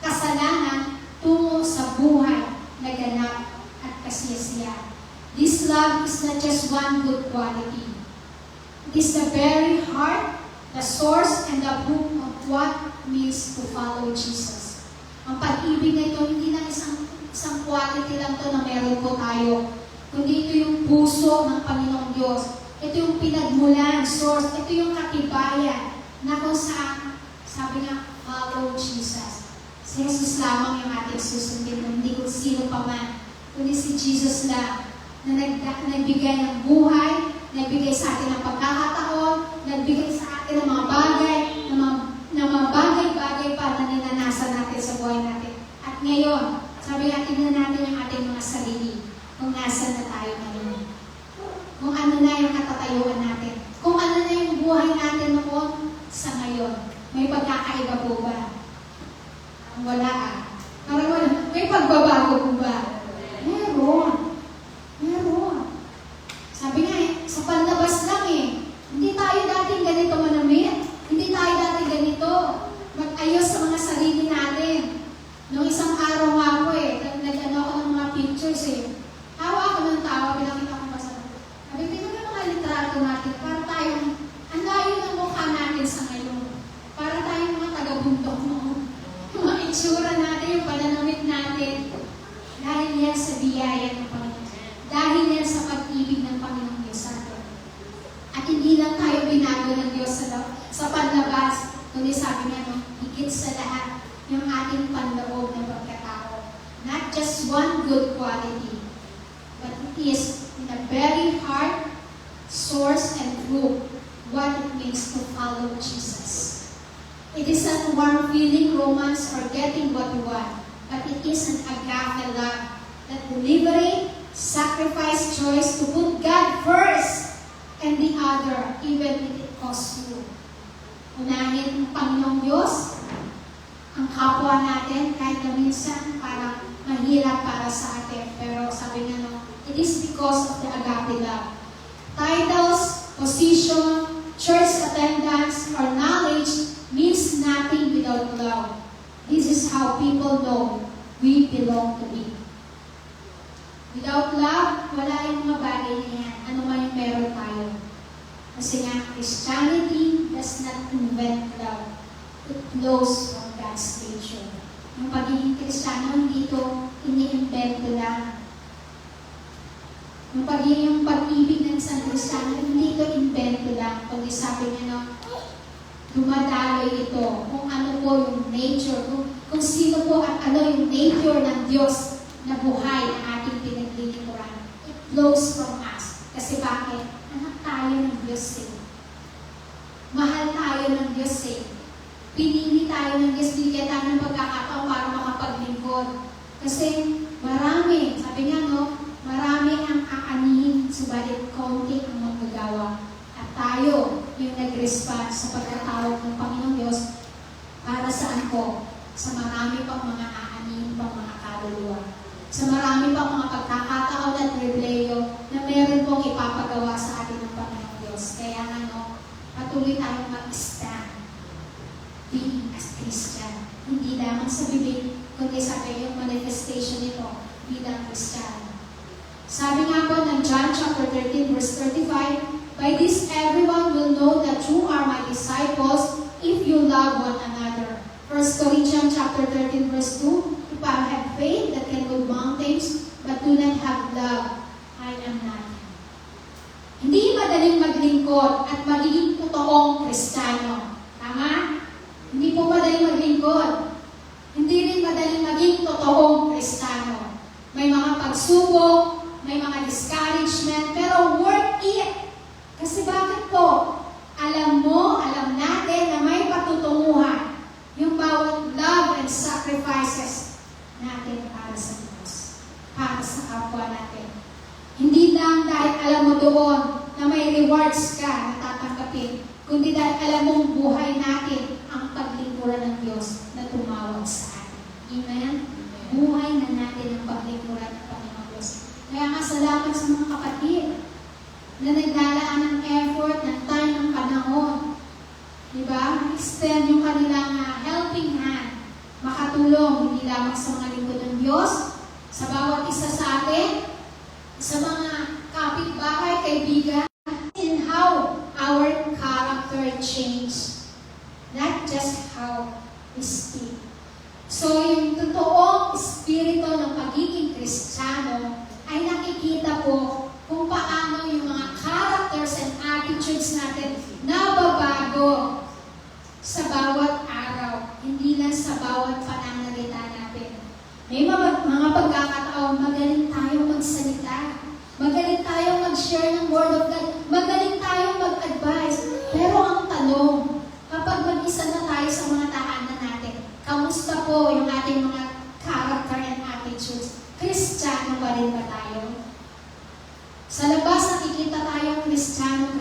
kasalanan tungo sa buhay na ganap at kasiyasiya. This love is not just one good quality. It is the very heart, the source, and the proof of what it means to follow Jesus. Ang pag-ibig na ito, hindi lang isang quality lang to na meron po tayo, kundi ito yung puso ng Panginoong Diyos. Ito yung pinagmulan, source, ito yung katibayan na kung saan, sabi nga, follow Jesus. Si Jesus lamang yung ating susundin, hindi kung sino pa man, kundi si Jesus lang, na nagbigay ng buhay, nagbigay sa atin ng pagkakataon, nagbigay sa atin ng mga bagay, ng mga bagay-bagay pa na ninanasan natin sa buhay natin. At ngayon, sabi nga, tignan natin yung ating mga sarili, kung nasan na tayo ngayon. Kung ano na yung katatayuan natin. Kung ano na yung buhay natin noon sa ngayon. May pagkakaiba po ba? Wala ah. Parang wala. May pagbabago po ba? Meron. Sabi nga sa panlabas lang hindi tayo dating ganito manamit. Hindi tayo dating ganito mag-ayos sa mga sarili natin. Noong isang araw nga ako nag-ano ako ng mga pictures Tawa ako ng tawa, pinakita ko pa sa sabi, tingnan yung mga litrato natin para tayong, ang layo ng mukha natin sa ngayon. Para tayong mga taga-bundok noon. Yung mga itsura natin, yung pananamit natin. Dahil yan sa biyaya ng Panginoon. Dahil yan sa pag-ibig ng Panginoong Diyos sa atin. At hindi lang tayo binago ng Diyos sa panlabas. Kundi sabi niya, higit sa lahat, yung ating panloob na pagkatao. Not just one good quality, but it is in the very heart, source, and proof what it means to follow Jesus. It is not warm feeling, romance, or getting what we want, but it is an agape love that deliberate, sacrifice choice to put God first and the other, even if it costs you. Unahin ang Panginoong Diyos, ang kapwa natin, kahit na minsan parang mahirap para sa atin. Pero sabi nga it is because of the agape love. Titles, position, church attendance, or knowledge means nothing without love. This is how people know we belong to Him. Without love, wala yung mga bagay na yan. Ano man yung meron tayo. Kasi nga, Christianity does not invent love. It flows from God's nature. Yung pagiging Kristiyano, hindi ito ini-invento lang. Yung pag-ibig ng isang Kristiyano, hindi ito invento lang. Kundi sabi niya, dumadaloy ito. Kung ano po yung nature, kung sino po at ano yung nature ng Diyos na buhay na ating pinaglilingkuran. It flows from us. Kasi bakit? Anak tayo ng Diyos Mahal tayo ng Diyos Pinili tayo ng Diyos, bigyan tayo ng pagkakataon para makapaglingkod. Kasi marami, sabi nga marami ang aanihin, subalit konti ang magagawa. At tayo, yung nag-respond sa pagkatawag ng Panginoong Diyos, para saan po? Sa marami pang mga aanihin pang mga kaluluwa. Sa marami pang mga pagkakataon at pribileyo na meron pong ipapagawa sa atin ng Panginoong Diyos. Kaya patuloy tayong mag-stand. Being as Christian. Hindi lamang sa bibig, kundi sa kayong manifestation nito bilang Christian. Sabi nga po ng John chapter 13 verse 35, by this everyone will know that you are my disciples if you love one another. 1 Corinthians chapter 13 verse 2, if I have faith that can move mountains, but do not have love, I am nothing. Hindi madaling maglingkod at magiging totoong Kristiyano. Tama? Hindi po madaling maglingkod. Hindi rin madaling maging totoong Kristiyano. May mga pagsubok, may mga discouragement, pero worth it. Kasi bakit po? Alam natin na may patutunguhan yung bawat love and sacrifices natin. para sa Diyos, para sa kapwa natin. Hindi lang dahil alam mo doon na may rewards ka na tatanggapin, kundi dahil alam mong buhay natin ang paglingkuran ng Diyos na tumawag sa atin. Amen? Buhay na natin ang paglingkuran ng Panginoong Diyos. Kaya nga salamat sa mga kapatid na naglalaan ng effort, ng time, ng panahon. Diba? Extend yung kanilang helping hand. Makatulong, hindi lamang sa mga lingkod ng Diyos, sa bawat isa sa atin, sa mga kapitbahay, kaibigan, in how our character change. Not just how we speak. So, yung totoong espiritu ng pagiging Kristiyano ay nakikita po kung paano yung mga characters and attitudes natin nababago sa bawat araw, hindi lang sa bawat pananalita natin. May mga pagkakataon, magaling tayong magsalita, magaling tayong mag-share ng Word of God, magaling tayong mag-advise. Pero ang tanong, kapag mag-isa na tayo sa mga tahanan natin, kamusta po yung ating mga character and attitudes? Kristiyano pa rin ba tayo? Sa labas nakikita tayong Kristiyano,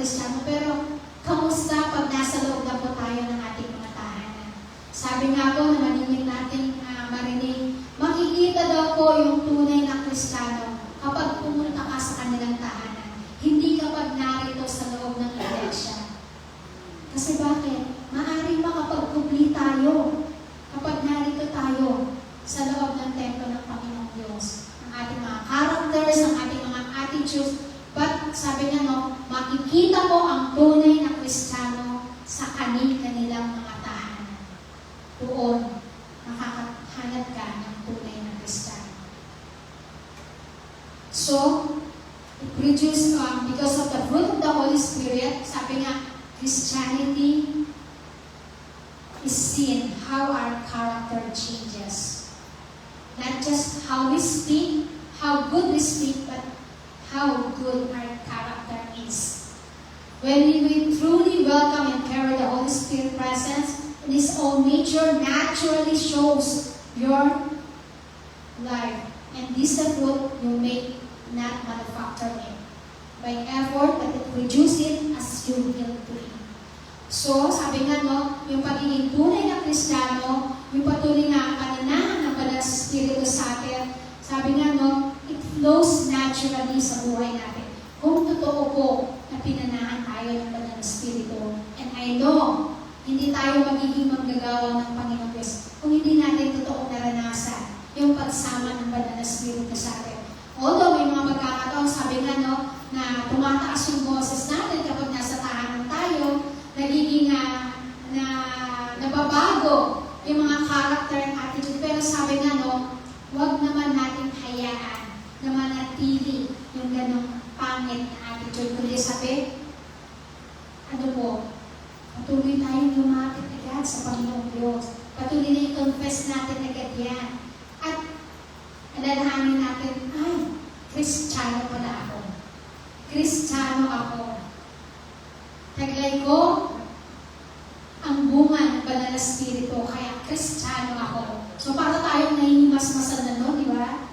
pero kamusta pag nasa loob na po tayo ng ating mga tahanan? Sabi nga po na maningin natin marinig, makikita daw po yung tunay na Kristiyano kapag pumunta ka sa kanilang tahanan, hindi kapag narito sa loob ng iglesia. Kasi bakit? Maaaring makapagpubli tayo kapag narito tayo sa loob ng templo ng Panginoong Diyos. Ang ating mga characters, ang ating mga attitudes, but sabi niya, makikita mo ang tunay na Kristiyano sa kanilang mga tahanan. Doon, makakahanap ka ng tunay na Kristiyano. So, it produces, because of the fruit of the Holy Spirit, sabi nga, Christianity is seen how our character changes. Not just how we speak, how good we speak, but how good our character is. When we truly welcome and carry the Holy Spirit presence, His own nature naturally shows your life. And this is the fruit you make, not manufacture it. By effort, but it produces it as you will do it. So, sabi nga, yung pagiging tunay na Kristiyano, yung patuloy na pananahan ng Banal na Espiritu sa atin, sabi nga, it flows naturally sa buhay natin. Kung totoo po na pinanahan tayo ng Banal na Espiritu. And I know, hindi tayo magiging manggagawa ng Panginoong Diyos kung hindi natin totoong naranasan yung pagsama ng Banal na Espiritu sa atin. Although may mga pagkakataon, sabi nga, na tumataas yung boses natin kapag nasa tahanan tayo, nagiging nababago yung mga character and attitude. Pero sabi nga, huwag naman natin hayaan na manatili yung ganong pangit na attitude. Kundi sabi, patuloy tayong lumapit agad sa Panginoong Diyos. Patuloy na i-confess natin agad yan. At alalahanin natin, Kristiyano pala ako. Kristiyano ako. Taglay ko ang bunga ng Banal na Espiritu, kaya Kristiyano ako. So para tayong nahihimas-masan na di ba?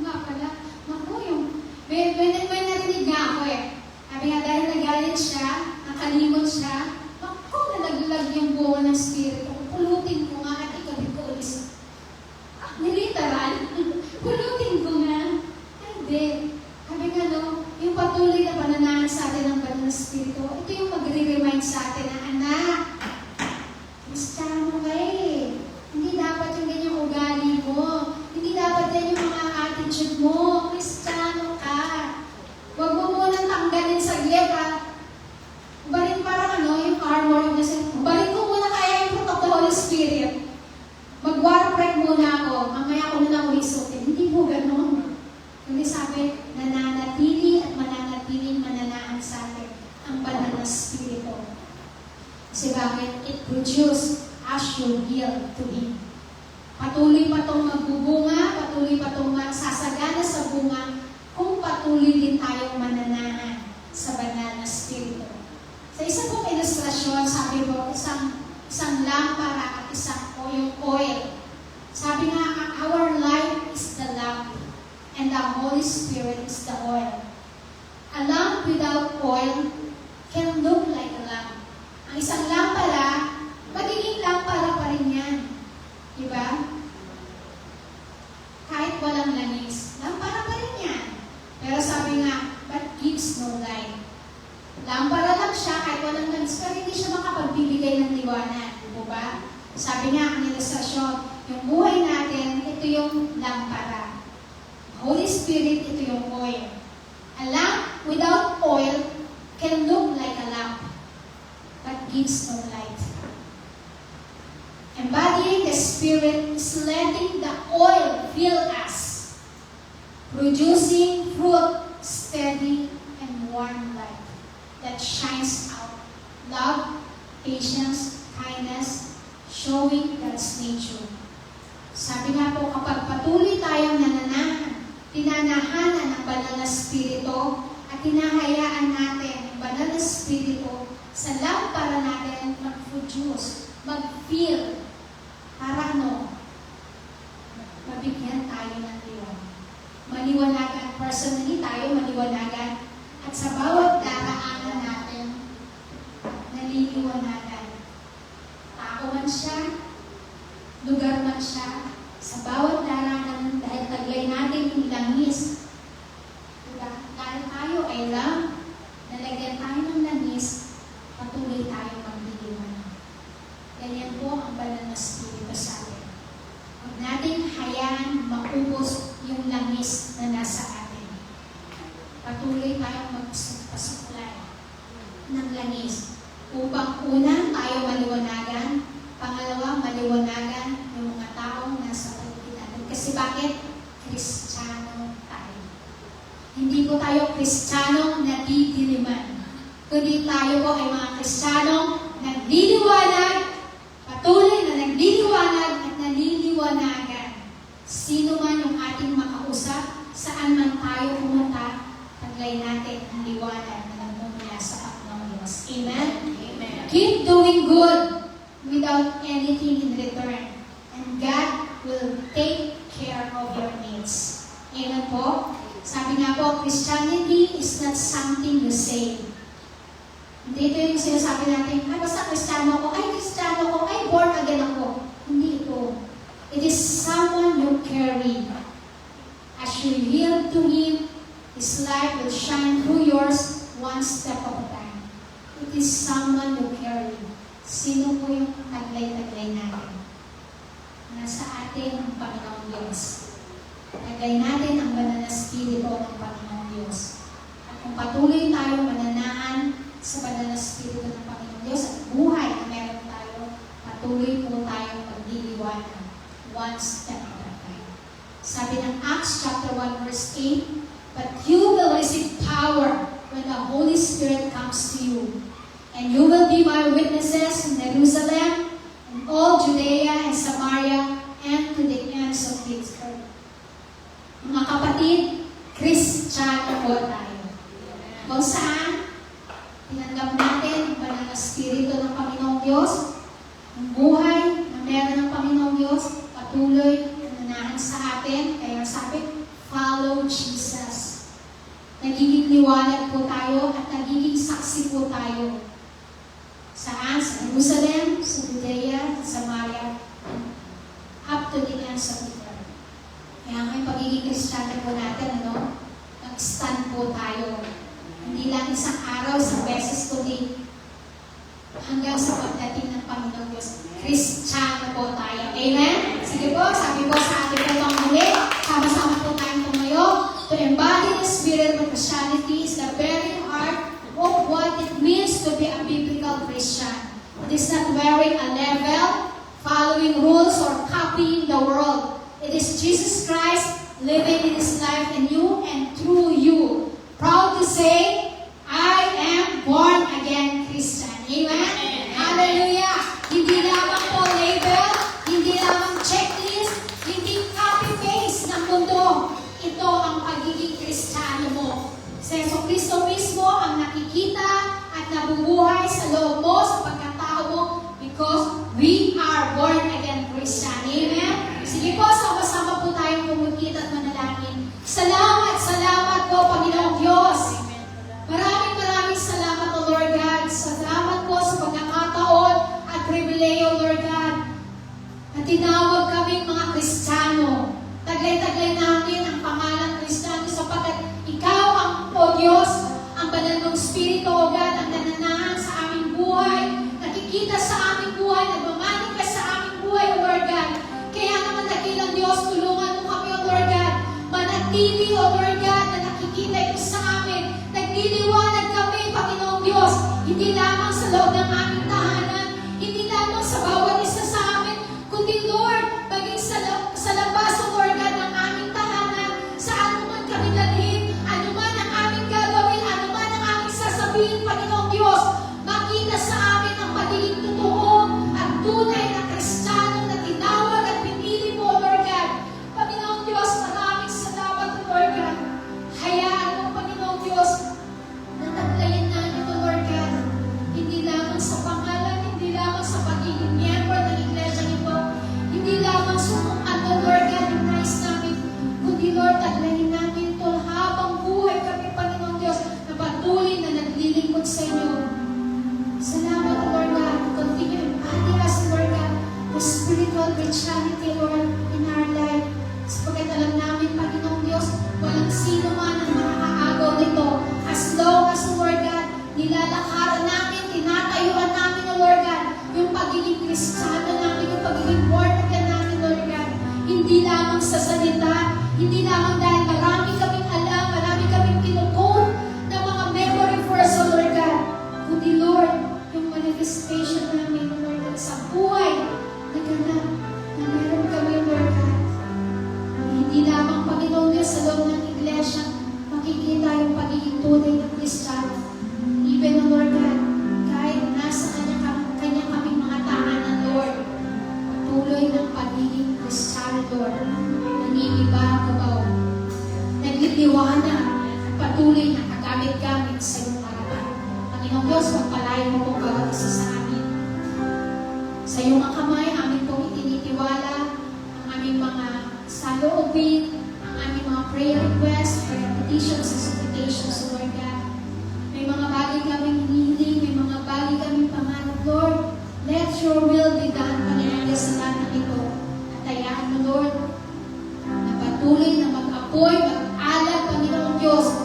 Nga pala. May narinig nga ako Sabi nga, dahil nagalit siya, nakalimot siya, nalaglag yung bunga ng Espiritu. Pulutin ko nga at ikabit ko ulis. Niliteral. Pulutin ko nga. Hindi. Sabi nga, yung patuloy na pananahan sa atin ng Banal na Espiritu, ito yung magre-remind sa atin na, anak, Kristiyano ka Hindi dapat yung ganyang ugali mo. Hindi dapat yan yung mga attitude mo. Kristiyano ka. Huwag mo munang tanggalin sa giyeta. Balik parang yung armor yung nasa. Balik ko muna kaya yung fruit of the Holy Spirit. Mag-war break muna ako. Mamaya ako na lang ulisutin. Hindi po ganun. Kundi sabi, nananatili at mananatiling mananahan sa atin ang Banal na Espiritu. Kasi bakit? It produce as you yield to Him. Patuloy pa itong magbubunga, patuloy pa itong sasagana sa bunga, kung patuloy din tayong mananahan sa Banal na Espiritu. Sa isa pong ilustrasyon, sabi po, isang lampara at isang yung oil. Sabi nga, our life Holy Spirit is the oil. A lamp without oil can look like a lamp. Ang isang lampara, magiging lampara pa rin yan. Diba? Kahit walang langis, lampara pa rin yan. Pero sabi nga, but gives no light. Lampara lang siya, kahit walang langis, pero hindi siya makapagbibigay ng liwanag. Diba? Sabi nga, ang ilustrasyon, yung buhay natin, ito yung lampara. Holy Spirit, ito yung oil. A lamp without oil can look like a lamp, but gives no light. Embodying the Spirit is letting the oil fill us, producing fruit, steady and warm light that shines out. Love, patience, kindness, showing God's nature. Sabi nga po, kapag patuloy tayong tinanahanan ng banal na spirito at hinahayaan natin ang banal na spirito sa lampara natin mag-produce, mag-feel, para mabigyan tayo ng liwanag. Maliwanagan, personally tayo maliwanagan at sa bawat daraanan natin, naliliwanagan. Tao man siya, lugar man siya, sa bawat daraanan dahil taglay natin yung langis. Diba? Dahil tayo ay lamp, nalagyan tayo ng langis, patuloy tayo magliliwanag. Ganyan po ang banal na spirito sa atin. Huwag nating hayaan maubos yung langis na nasa atin. Patuloy tayong magpasuklay ng langis upang una tayo maliwanagan, pangalawa maliwanagan yung mga taong nasa paligid natin. Kasi bakit? Kristiyano tayo. Hindi po tayo Kristiyanong nadidiliman, kundi tayo po ay mga Kristiyanong nagliliwanag, patuloy na nagliliwanag at naliliwanagan. Sino man yung ating makausap, saan man tayo pumunta, taglay natin ang liwanag na nagmumula sa Panginoong Diyos. Amen? Amen. Keep doing good without anything in return. And God will take care of your needs. Amen po? Sabi nga po, Christianity is not something you say. Hindi ito yung sinasabi natin, ay basta Kristiyano ko, ay born again ako. Hindi ito. It is someone you carry. As you yield to Him, His light will shine through yours one step at a time. It is someone you carry. Sino po yung taglay-taglay natin? Nasa atin ang Panginoong Diyos. Taglay natin ang banal na spirito ng Panginoong Diyos. At kung patuloy tayo mananahan sa banal na spirito ng Panginoong Diyos at buhay na meron tayo, patuloy po tayong magliliwanag one step at a time. Sabi ng Acts chapter 1 verse 8, but you will receive power when the Holy Spirit comes to you. And you will be my witnesses in Jerusalem, in all Judea and Samaria, and to the ends of the earth. Mga kapatid, Kristiyano po tayo. Kung saan, tinanggap natin ang banal na spirito ng Panginoong Diyos, ang buhay na meron ng Panginoong Diyos, patuloy na nanahan sa atin. Kaya sabi, follow Jesus. Nagiging liwanag po tayo at nagiging saksi po tayo. Saan? Sa Jerusalem, sa Judea, sa Samaria, up to the ends of the earth. Kaya ngayon, pagiging Kristiyano po natin, mag-stand po tayo. Hindi lang isang araw, isang beses, kundi hanggang sa pagdating ng Panginoong Diyos. Kristiyano po tayo. Amen? Sige po, sabi po sa ating itong muli, sama-sama po tayong tumayo. To embody the spirit of Christianity is the very heart of what it means to be a biblical Christian. It is not wearing a label, following rules, or copying the world. It is Jesus Christ living in His life in you and through you. Proud to say, I am born again Christian. Amen? Hallelujah! Hindi lamang po label, hindi lamang checklist, hindi copy-paste ng mundo. Ito ang pagiging Kristiyano mo. Si Jesucristo mismo ang nakikita at nabubuhay sa loob mo, sa pagkatao mo, because we are born again Christian. Amen? Sige po, sama-sama po tayong pumukit at manalangin. Salamat sa O Lord God, na tinawag kaming mga Kristiyano. Taglay-taglay namin ang pangalan Kristiyano sapagkat Ikaw ang, O Diyos, ang banal mong Espiritu, O God, ang nananahan sa aming buhay, nakikita sa aming buhay, nagmamanika sa aming buhay, O Lord God. Kaya naman dakilang Diyos, tulungan mo kami, O Lord God, manatili, O Lord God, na nakikita ito sa amin. Nagliliwanag kami, Panginoong Diyos, hindi lamang sa loob ng aming tahanan, hindi lamang sa bawat isa sa amin, kundi Lord, maging sa labas, O Lord God, ng aming tahanan, saan man kami dalhin, ano man ang aming gagawin, ano man ang aming sasabihin, Panginoong Diyos, makita sa amin ang pagiging totoo at tunay na Kristiyano na tinawag at pinili mo, O Lord God. Panginoong Diyos, maraming salamat, O Lord God. Hayaan mo, Panginoong Diyos, na taglayin namin, O Lord God, hindi lamang sa pangalan, hindi lamang sa pagiging miyembro ng iglesia nito, hindi lamang sa kung ano, Lord God, yung nais namin, kundi Lord, taglayin namin ito habang buhay kami, Panginoong Diyos, na patuloy na naglilingkod sa inyo. Salamat, O Lord God. Continue adding us, Lord God, the spiritual richality, Lord, in our life. Sapagkat alam namin, Panginoong Diyos, walang sino man ang makakaagaw nito. As long as, Lord God, nilalakaran namin, tinatayuan namin, O Lord God, yung pagiging Kristiyano namin, yung pagiging born again namin, Lord God. Hindi lamang sa salita, hindi lamang dahil marami kaming alam, marami kaming kinukuha ng mga memory verse, O Lord God. Kundi, Lord, yung manifestation namin, O Lord God, sa buhay na ganap na meron kami, Lord God. Hindi lamang, Panginoon Diyos, sa loob ng iglesia, makikita yung pagiging tunay ng Kristiyano. Even, O Lord God, kahit nasa kanya kaming mga tahanan, Lord, patuloy ng pagiging Kristiyano, Lord, nangingibabaw, nagliliwanag, patuloy na kagamit-gamit sa iyong harapan. Panginoong Diyos, magpalain mo po bawat isa sa amin. Sa iyong mga kamay, amin pong itinitiwala ang aming mga saloobin, ang aming mga prayer requests, prayer petitions, and supplications, Lord God. May mga bagay kaming hinihiling, may mga bagay kaming pangarap, Lord. Let your will be done, Panginoon Diyos, sa lahat ng ito. At hayaan mo, Lord, na patuloy na mag-apoy, mag-alab, Panginoon Diyos,